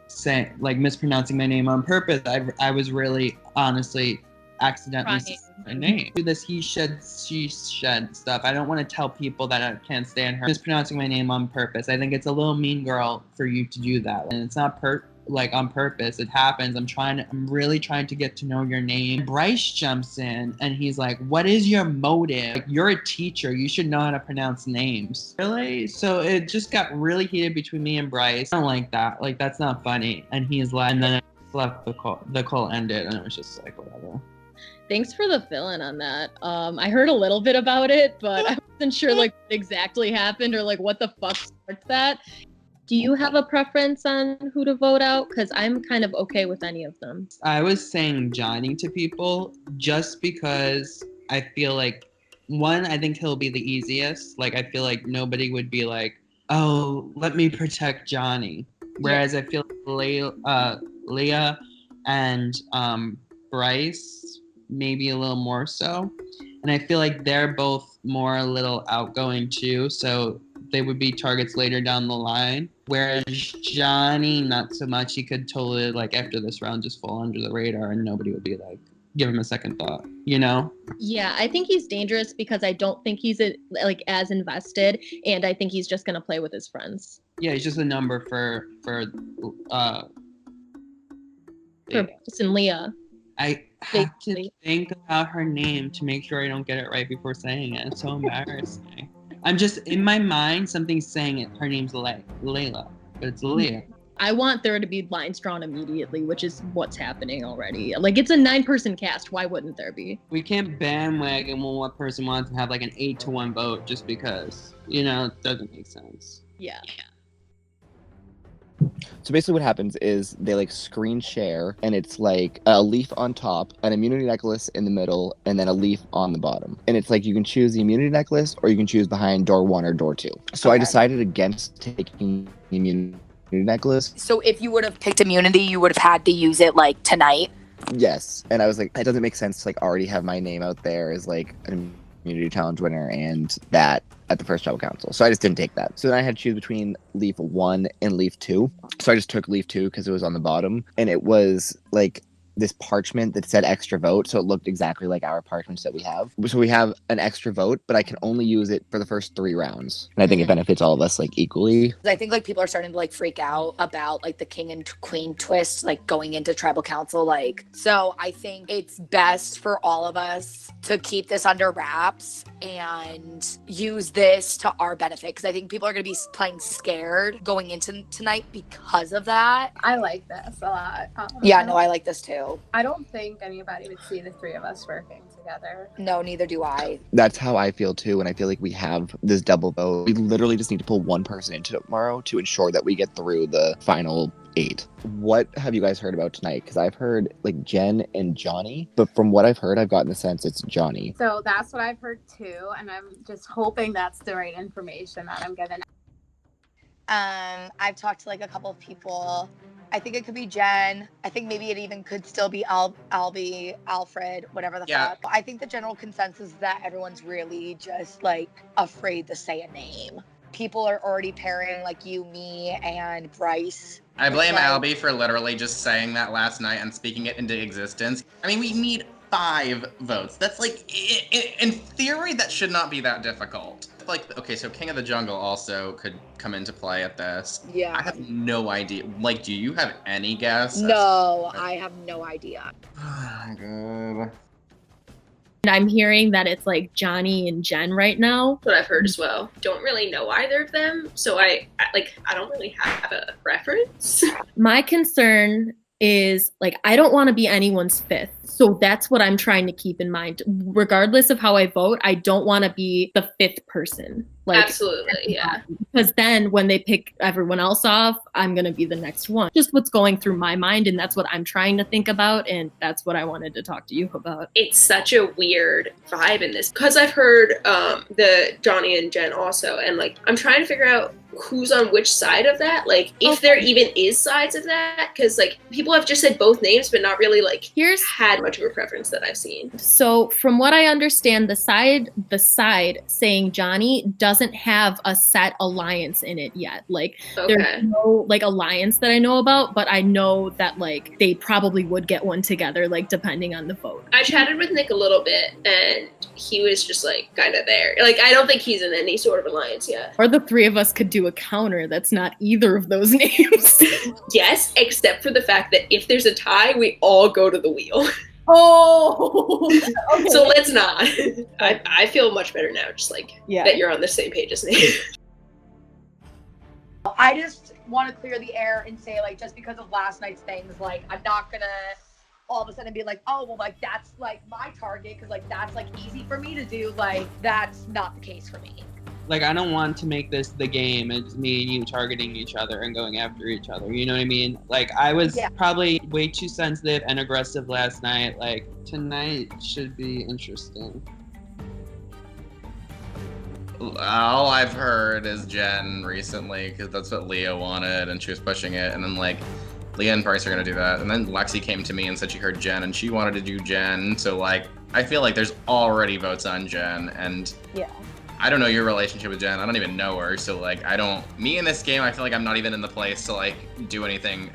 saying like mispronouncing my name on purpose. I was really honestly accidentally saying my name. Do this he shed, she shed stuff. I don't want to tell people that I can't stand her mispronouncing my name on purpose. I think it's a little mean girl for you to do that, and it's not like on purpose. It happens. I'm really trying to get to know your name. Bryce jumps in and he's like, what is your motive? Like, you're a teacher. You should know how to pronounce names. Really? So it just got really heated between me and Bryce. I don't like that. Like, that's not funny. And he's like, and then I left the call ended, and it was just like, whatever. Thanks for the fill-in on that. I heard a little bit about it, but I wasn't sure like what exactly happened or like what the fuck starts that. Do you have a preference on who to vote out? Because I'm kind of okay with any of them. I was saying Johnny to people just because I feel like, one, I think he'll be the easiest. Like, I feel like nobody would be like, oh, let me protect Johnny. Whereas I feel Leah and Bryce, maybe a little more so. And I feel like they're both more a little outgoing too, so they would be targets later down the line. Whereas Johnny, not so much. He could totally, like, after this round, just fall under the radar and nobody would be like, give him a second thought, you know? Yeah, I think he's dangerous because I don't think he's like as invested, and I think he's just gonna play with his friends. Yeah, he's just a number for Bryce and Leah. I have to think about her name to make sure I don't get it right before saying it. It's so embarrassing. I'm just, in my mind, something's saying it. Her name's Layla, but it's Leah. I want there to be lines drawn immediately, which is what's happening already. Like, it's a 9-person cast. Why wouldn't there be? We can't bandwagon when one person wants to have like an 8-1 vote just because, you know, it doesn't make sense. Yeah. So basically what happens is they like screen share, and it's like a leaf on top, an immunity necklace in the middle, and then a leaf on the bottom. And it's like you can choose the immunity necklace or you can choose behind door 1 or door 2. So I decided against taking the immunity necklace. So if you would have picked immunity, you would have had to use it like tonight. Yes. And I was like, it doesn't make sense to like already have my name out there as like an immunity challenge winner and that at the first tribal council. So I just didn't take that. So then I had to choose between leaf 1 and leaf 2. So I just took leaf 2 because it was on the bottom, and it was like this parchment that said extra vote, so it looked exactly like our parchments that we have. So we have an extra vote, but I can only use it for the first 3 rounds, and I think it benefits all of us like equally. I think like people are starting to like freak out about like the king and queen twist like going into tribal council, like, so I think it's best for all of us to keep this under wraps and use this to our benefit, because I think people are going to be playing scared going into tonight because of that. I like this a lot. Yeah, no, I like this too. I don't think anybody would see the 3 of us working together. No, neither do I. That's how I feel too, and I feel like we have this double vote. We literally just need to pull one person into it tomorrow to ensure that we get through the final 8. What have you guys heard about tonight? Because I've heard like Jen and Johnny, but from what I've heard, I've gotten the sense it's Johnny. So that's what I've heard too, and I'm just hoping that's the right information that I'm getting. I've talked to like a couple of people. I think it could be Jen. I think maybe it even could still be Albie, Alfred, whatever the fuck. I think the general consensus is that everyone's really just like afraid to say a name. People are already pairing like you, me, and Bryce. I blame Albie for literally just saying that last night and speaking it into existence. I mean, we need 5 votes. That's like, in theory, that should not be that difficult. Like, okay, so King of the Jungle also could come into play at this. Yeah. I have no idea. Like, do you have any guess? No, I have no idea. Good. And I'm hearing that it's like Johnny and Jen right now. That's what I've heard as well. Don't really know either of them, so I don't really have a preference. My concern is like I don't want to be anyone's 5th. So that's what I'm trying to keep in mind. Regardless of how I vote, I don't want to be the 5th person. Like, absolutely, yeah. Because then when they pick everyone else off, I'm going to be the next one. Just what's going through my mind, and that's what I'm trying to think about, and that's what I wanted to talk to you about. It's such a weird vibe in this, because I've heard the Johnny and Jen also, and like I'm trying to figure out who's on which side of that, like if there even is sides of that, because like people have just said both names but not really like had much of a preference that I've seen. So from what I understand, the side saying Johnny doesn't have a set alliance in it yet. Like there's no like alliance that I know about, but I know that like they probably would get one together, like depending on the vote. I chatted with Nick a little bit and he was just like kind of there. Like I don't think he's in any sort of alliance yet. Or the 3 of us could do a counter that's not either of those names. Yes, except for the fact that if there's a tie, we all go to the wheel. Oh, okay. So let's not. I feel much better now, just like that you're on the same page as me. I just want to clear the air and say, like, just because of last night's things, like, I'm not gonna all of a sudden be like, oh, well, like, that's like my target, because like that's like easy for me to do. Like, that's not the case for me. Like, I don't want to make this the game. It's me and you targeting each other and going after each other. You know what I mean? Like, I was probably way too sensitive and aggressive last night. Like, tonight should be interesting. All I've heard is Jen recently, because that's what Leah wanted, and she was pushing it. And then, like, Leah and Bryce are going to do that. And then Lexi came to me and said she heard Jen, and she wanted to do Jen. So, like, I feel like there's already votes on Jen. And I don't know your relationship with Jen. I don't even know her. So, like, me in this game, I feel like I'm not even in the place to, like, do anything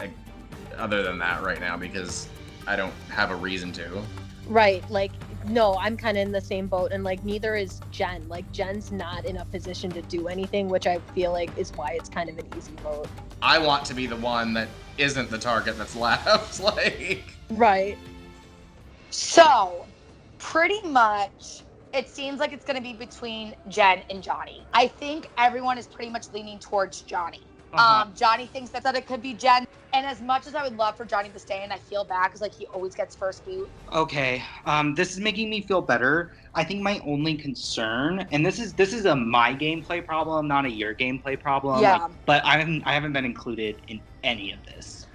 other than that right now, because I don't have a reason to. Right. Like, no, I'm kind of in the same boat, and like neither is Jen. Like, Jen's not in a position to do anything, which I feel like is why it's kind of an easy vote. I want to be the one that isn't the target that's left. Like, right. So, pretty much, it seems like it's going to be between Jen and Johnny. I think everyone is pretty much leaning towards Johnny. Johnny thinks that it could be Jen. And as much as I would love for Johnny to stay in, I feel bad because like he always gets first boot. Okay, this is making me feel better. I think my only concern, and this is a my gameplay problem, not a your gameplay problem. Yeah. But I haven't been included in any of this.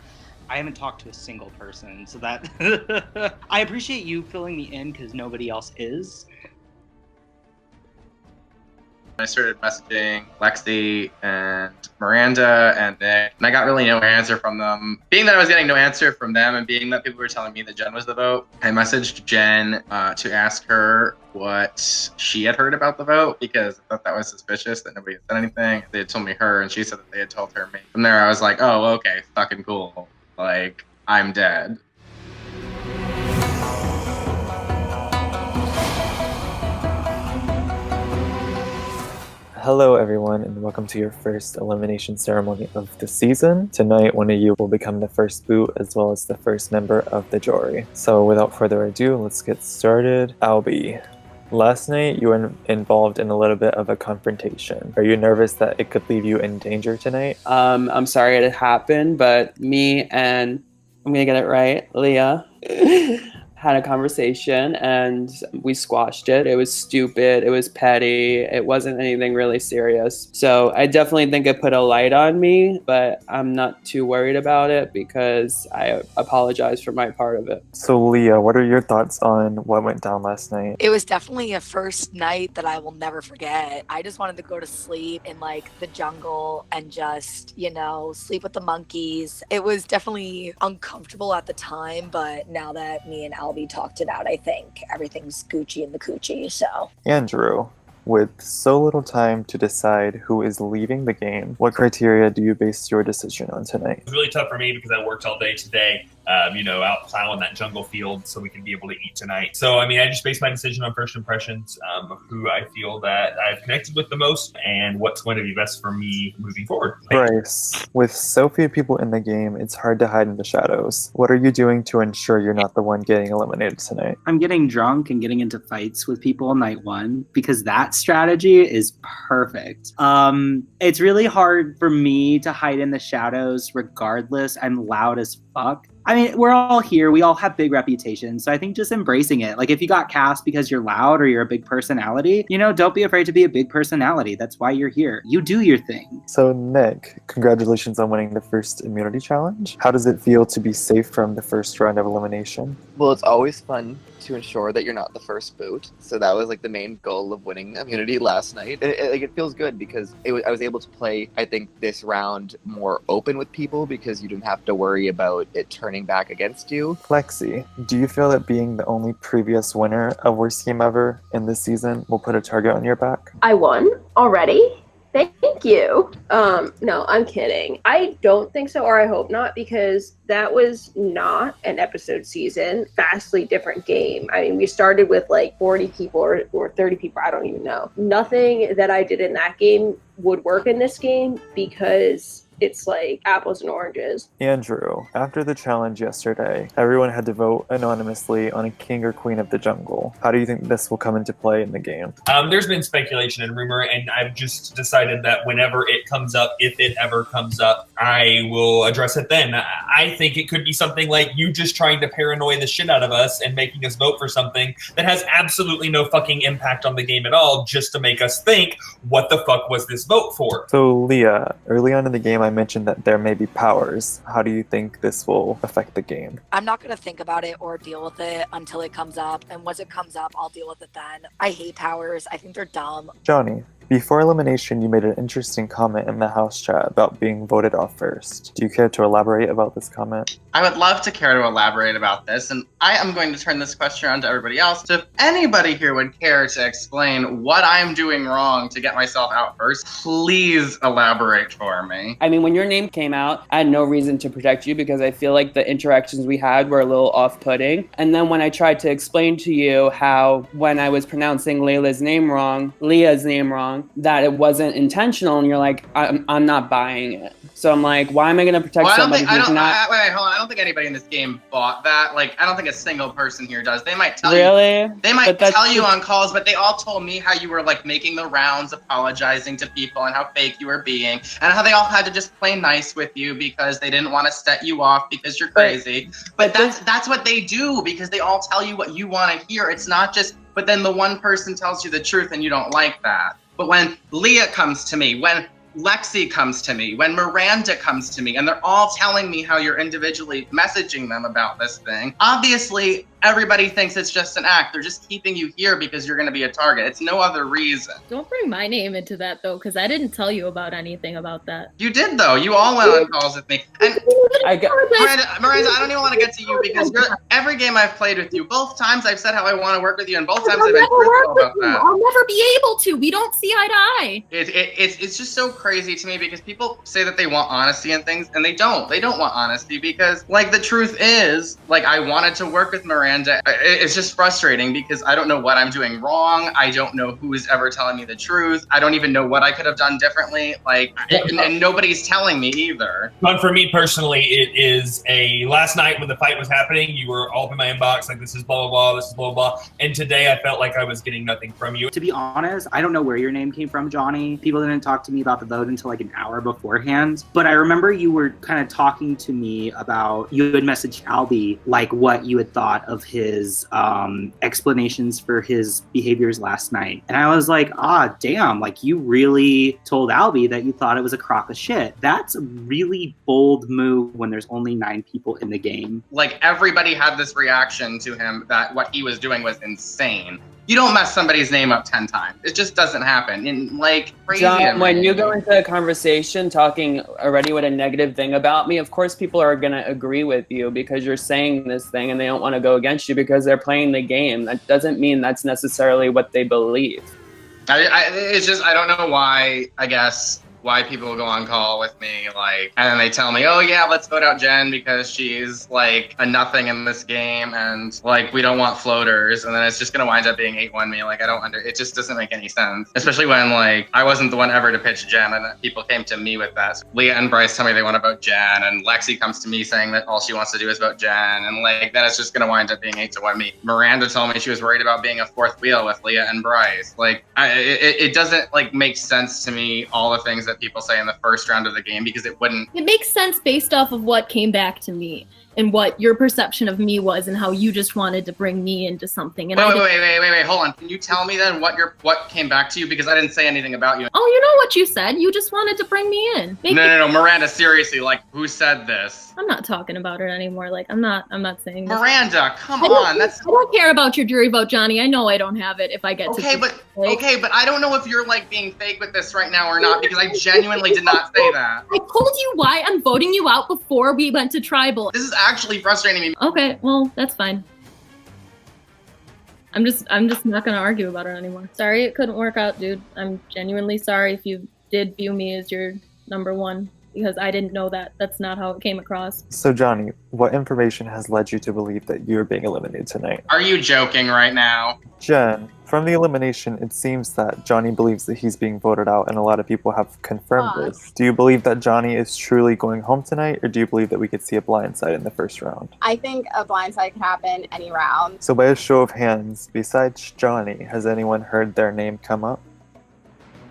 I haven't talked to a single person, so that I appreciate you filling me in because nobody else is. I started messaging Lexi and Miranda and Nick, and I got really no answer from them. Being that I was getting no answer from them, and being that people were telling me that Jen was the vote, I messaged Jen to ask her what she had heard about the vote, because I thought that was suspicious that nobody had said anything. They had told me her, and she said that they had told her me. From there, I was like, oh, okay, fucking cool. Like, I'm dead. Hello everyone, and welcome to your first elimination ceremony of the season. Tonight, one of you will become the first boot as well as the first member of the jury. So without further ado, let's get started. Albie, last night you were involved in a little bit of a confrontation. Are you nervous that it could leave you in danger tonight? I'm sorry it happened, but me and, I'm gonna get it right, Leah, had a conversation and we squashed it. It was stupid. It was petty. It wasn't anything really serious. So I definitely think it put a light on me, but I'm not too worried about it because I apologize for my part of it. So Leah, what are your thoughts on what went down last night? It was definitely a first night that I will never forget. I just wanted to go to sleep in like the jungle and just, sleep with the monkeys. It was definitely uncomfortable at the time, but now that me and Albie talked it out, I think everything's Gucci in the coochie, so. Andrew, with so little time to decide who is leaving the game, what criteria do you base your decision on tonight? It was really tough for me because I worked all day today, out plowing that jungle field so we can be able to eat tonight. So, I just based my decision on first impressions of who I feel that I've connected with the most and what's going to be best for me moving forward. Bryce, with so few people in the game, it's hard to hide in the shadows. What are you doing to ensure you're not the one getting eliminated tonight? I'm getting drunk and getting into fights with people night one because that strategy is perfect. It's really hard for me to hide in the shadows regardless. I'm loud as fuck. We're all here. We all have big reputations. So I think just embracing it. Like if you got cast because you're loud or you're a big personality, don't be afraid to be a big personality. That's why you're here. You do your thing. So Nick, congratulations on winning the first immunity challenge. How does it feel to be safe from the first round of elimination? Well, it's always fun to ensure that you're not the first boot. So that was like the main goal of winning immunity last night. It feels good because I was able to play, I think, this round more open with people because you didn't have to worry about it turning back against you. Lexi, do you feel that being the only previous winner of Worst Game Ever in this season will put a target on your back? I won already? Thank you. No, I'm kidding. I don't think so, or I hope not, because that was not an episode season. Vastly different game. We started with like 40 people or 30 people. I don't even know. Nothing that I did in that game would work in this game because it's like apples and oranges. Andrew, after the challenge yesterday, everyone had to vote anonymously on a king or queen of the jungle. How do you think this will come into play in the game? There's been speculation and rumor, and I've just decided that whenever it comes up, if it ever comes up, I will address it then. I think it could be something like you just trying to paranoia the shit out of us and making us vote for something that has absolutely no fucking impact on the game at all, just to make us think, what the fuck was this vote for? So Leah, early on in the game, I mentioned that there may be powers. How do you think this will affect the game? I'm not going to think about it or deal with it until it comes up. And once it comes up, I'll deal with it then. I hate powers. I think they're dumb. Johnny, before elimination, you made an interesting comment in the house chat about being voted off first. Do you care to elaborate about this comment? I would love to care to elaborate about this, and I am going to turn this question around to everybody else. So if anybody here would care to explain what I'm doing wrong to get myself out first, please elaborate for me. When your name came out, I had no reason to protect you because I feel like the interactions we had were a little off-putting. And then when I tried to explain to you how when I was pronouncing Leah's name wrong, that it wasn't intentional, and you're like, I'm not buying it. So I'm like, why am I going to protect Well, somebody who's not? wait, hold on. I don't think anybody in this game bought that. Like, I don't think a single person here does. They might tell Really? you. They might But that's tell you just- on calls, but they all told me how you were like making the rounds, apologizing to people, and how fake you were being, and how they all had to just play nice with you because they didn't want to set you off because you're crazy. But that's what they do because they all tell you what you want to hear. It's not just. But then the one person tells you the truth, and you don't like that. But when Leah comes to me, when Lexi comes to me, when Miranda comes to me, and they're all telling me how you're individually messaging them about this thing, obviously everybody thinks it's just an act. They're just keeping you here because you're going to be a target. It's no other reason. Don't bring my name into that though, because I didn't tell you about anything about that. You did though. You all went on calls with me. And Miranda, I don't even want to get to you because every game I've played with you, both times I've said how I want to work with you, and both times I've been truthful about that. I'll never be able to. We don't see eye to eye. It's just so crazy to me because people say that they want honesty and things, and they don't. They don't want honesty because, like, the truth is, like, I wanted to work with Miranda. It's just frustrating because I don't know what I'm doing wrong. I don't know who is ever telling me the truth. I don't even know what I could have done differently. Like, and nobody's telling me either. But for me personally, it is last night when the fight was happening, you were all up in my inbox like, this is blah, blah, blah, this is blah, blah. And today I felt like I was getting nothing from you. To be honest, I don't know where your name came from, Johnny. People didn't talk to me about the vote until like an hour beforehand. But I remember you were kind of talking to me about, you had messaged Albie, like what you had thought of his explanations for his behaviors last night. And I was like, damn, like you really told Albie that you thought it was a crock of shit. That's a really bold move when there's only 9 people in the game. Like, everybody had this reaction to him that what he was doing was insane. You don't mess somebody's name up 10 times. It just doesn't happen. And like crazy. John, when you go into a conversation talking already with a negative thing about me, of course people are going to agree with you because you're saying this thing and they don't want to go against you because they're playing the game. That doesn't mean that's necessarily what they believe. It's just, I don't know why people go on call with me, like, and then they tell me, oh yeah, let's vote out Jen because she's like a nothing in this game, and like we don't want floaters, and then it's just gonna wind up being 8-1 me. Like, it just doesn't make any sense. Especially when like I wasn't the one ever to pitch Jen, and people came to me with that. So Leah and Bryce tell me they want to vote Jen, and Lexi comes to me saying that all she wants to do is vote Jen, and like then it's just gonna wind up being 8-1 me. Miranda told me she was worried about being a fourth wheel with Leah and Bryce. Like, it doesn't like make sense to me, all the things that people say in the first round of the game, because it wouldn't. It makes sense based off of what came back to me and what your perception of me was and how you just wanted to bring me into something. And Wait, hold on. Can you tell me then what came back to you? Because I didn't say anything about you. Oh, you know what you said. You just wanted to bring me in. No, Miranda, seriously, like, who said this? I'm not talking about it anymore. Like, I'm not saying this. Miranda, come on. I don't care about your jury vote, Johnny. I know I don't have it if I get to. Okay, but I don't know if you're like being fake with this right now or not, because I genuinely did not say that. I told you why I'm voting you out before we went to tribal. This is actually frustrating me. Okay, well, that's fine. I'm just not gonna argue about it anymore. Sorry it couldn't work out, dude. I'm genuinely sorry if you did view me as your number one, because I didn't know that. That's not how it came across. So Johnny, what information has led you to believe that you're being eliminated tonight? Are you joking right now? Jen, from the elimination, it seems that Johnny believes that he's being voted out, and a lot of people have confirmed this. Do you believe that Johnny is truly going home tonight, or do you believe that we could see a blindside in the first round? I think a blindside could happen any round. So by a show of hands, besides Johnny, has anyone heard their name come up?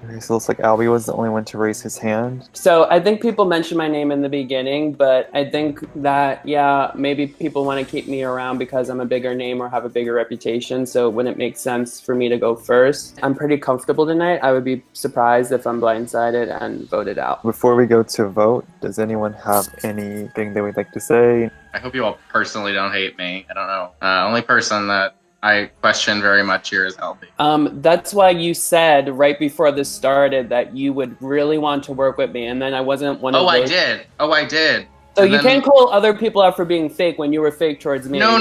Okay, so it looks like Albie was the only one to raise his hand. So I think people mentioned my name in the beginning, but I think that, yeah, maybe people want to keep me around because I'm a bigger name or have a bigger reputation, so it wouldn't make sense for me to go first. I'm pretty comfortable tonight. I would be surprised if I'm blindsided and voted out. Before we go to vote, does anyone have anything they would like to say? I hope you all personally don't hate me. I don't know. Only person that I question very much here is Albie. That's why you said right before this started that you would really want to work with me, and then I wasn't one of those. I did. So you can't call other people out for being fake when you were fake towards me. No.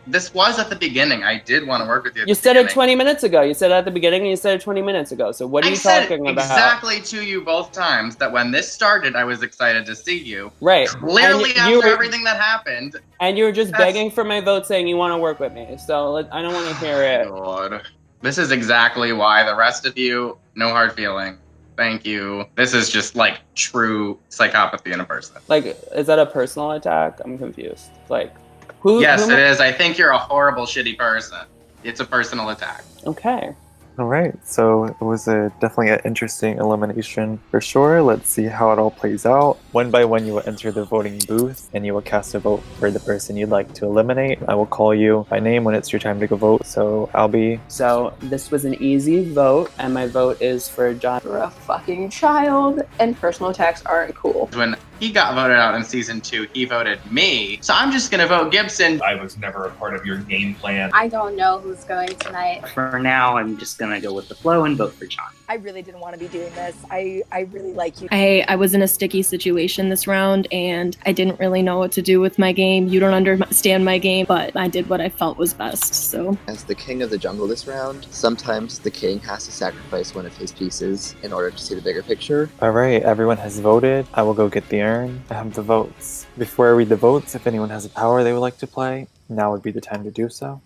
This was at the beginning. I did want to work with you. You said it 20 minutes ago. You said it at the beginning, and you said it 20 minutes ago. So what are you talking about? Exactly to you both times that when this started, I was excited to see you. Right. Clearly, after everything that happened. And you were just begging for my vote, saying you want to work with me. So I don't want to hear it. God. This is exactly why the rest of you, no hard feeling. Thank you. This is just like true psychopathy in a person. Like, is that a personal attack? I'm confused. Like, who? Yes, it is. I think you're a horrible, shitty person. It's a personal attack. Okay. All right, so it was definitely an interesting elimination for sure. Let's see how it all plays out. One by one, you will enter the voting booth and you will cast a vote for the person you'd like to eliminate. I will call you by name when it's your time to go vote. So, Albie. So this was an easy vote, and my vote is for John. You're a fucking child, and personal attacks aren't cool. When he got voted out in season 2, he voted me. So I'm just gonna vote Gibson. I was never a part of your game plan. I don't know who's going tonight. For now, I'm just gonna go with the flow and vote for John. I really didn't want to be doing this. I really like you. I was in a sticky situation this round, and I didn't really know what to do with my game. You don't understand my game, but I did what I felt was best, so. As the king of the jungle this round, sometimes the king has to sacrifice one of his pieces in order to see the bigger picture. All right, everyone has voted. I will go get the urn. I have the votes. Before I read the votes, if anyone has a power they would like to play, now would be the time to do so.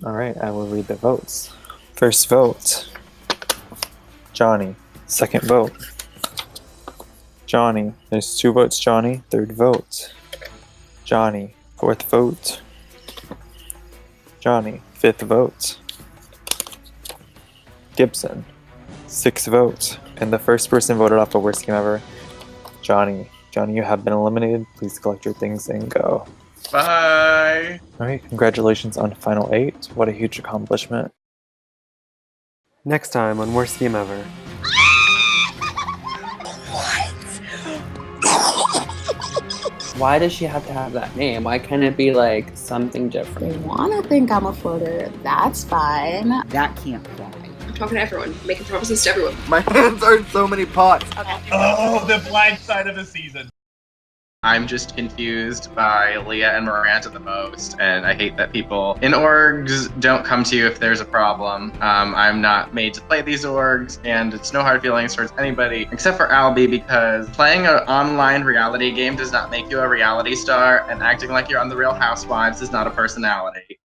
All right, I will read the votes. First vote, Johnny. Second vote, Johnny. There's 2 votes, Johnny. Third vote, Johnny. Fourth vote, Johnny. Fifth vote, Gibson. Sixth vote, and the first person voted off the worst game ever, Johnny. Johnny, you have been eliminated. Please collect your things and go. Bye. All right, congratulations on Final 8. What a huge accomplishment. Next time on Worst Game Ever. Why does she have to have that name? Why can't it be like something different? They wanna think I'm a floater. That's fine. That can't fly. I'm talking to everyone, making promises to everyone. My hands are in so many pots. Oh, the blind side of the season. I'm just confused by Leah and Miranda the most, and I hate that people in orgs don't come to you if there's a problem. I'm not made to play these orgs, and it's no hard feelings towards anybody except for Albie, because playing an online reality game does not make you a reality star, and acting like you're on The Real Housewives is not a personality.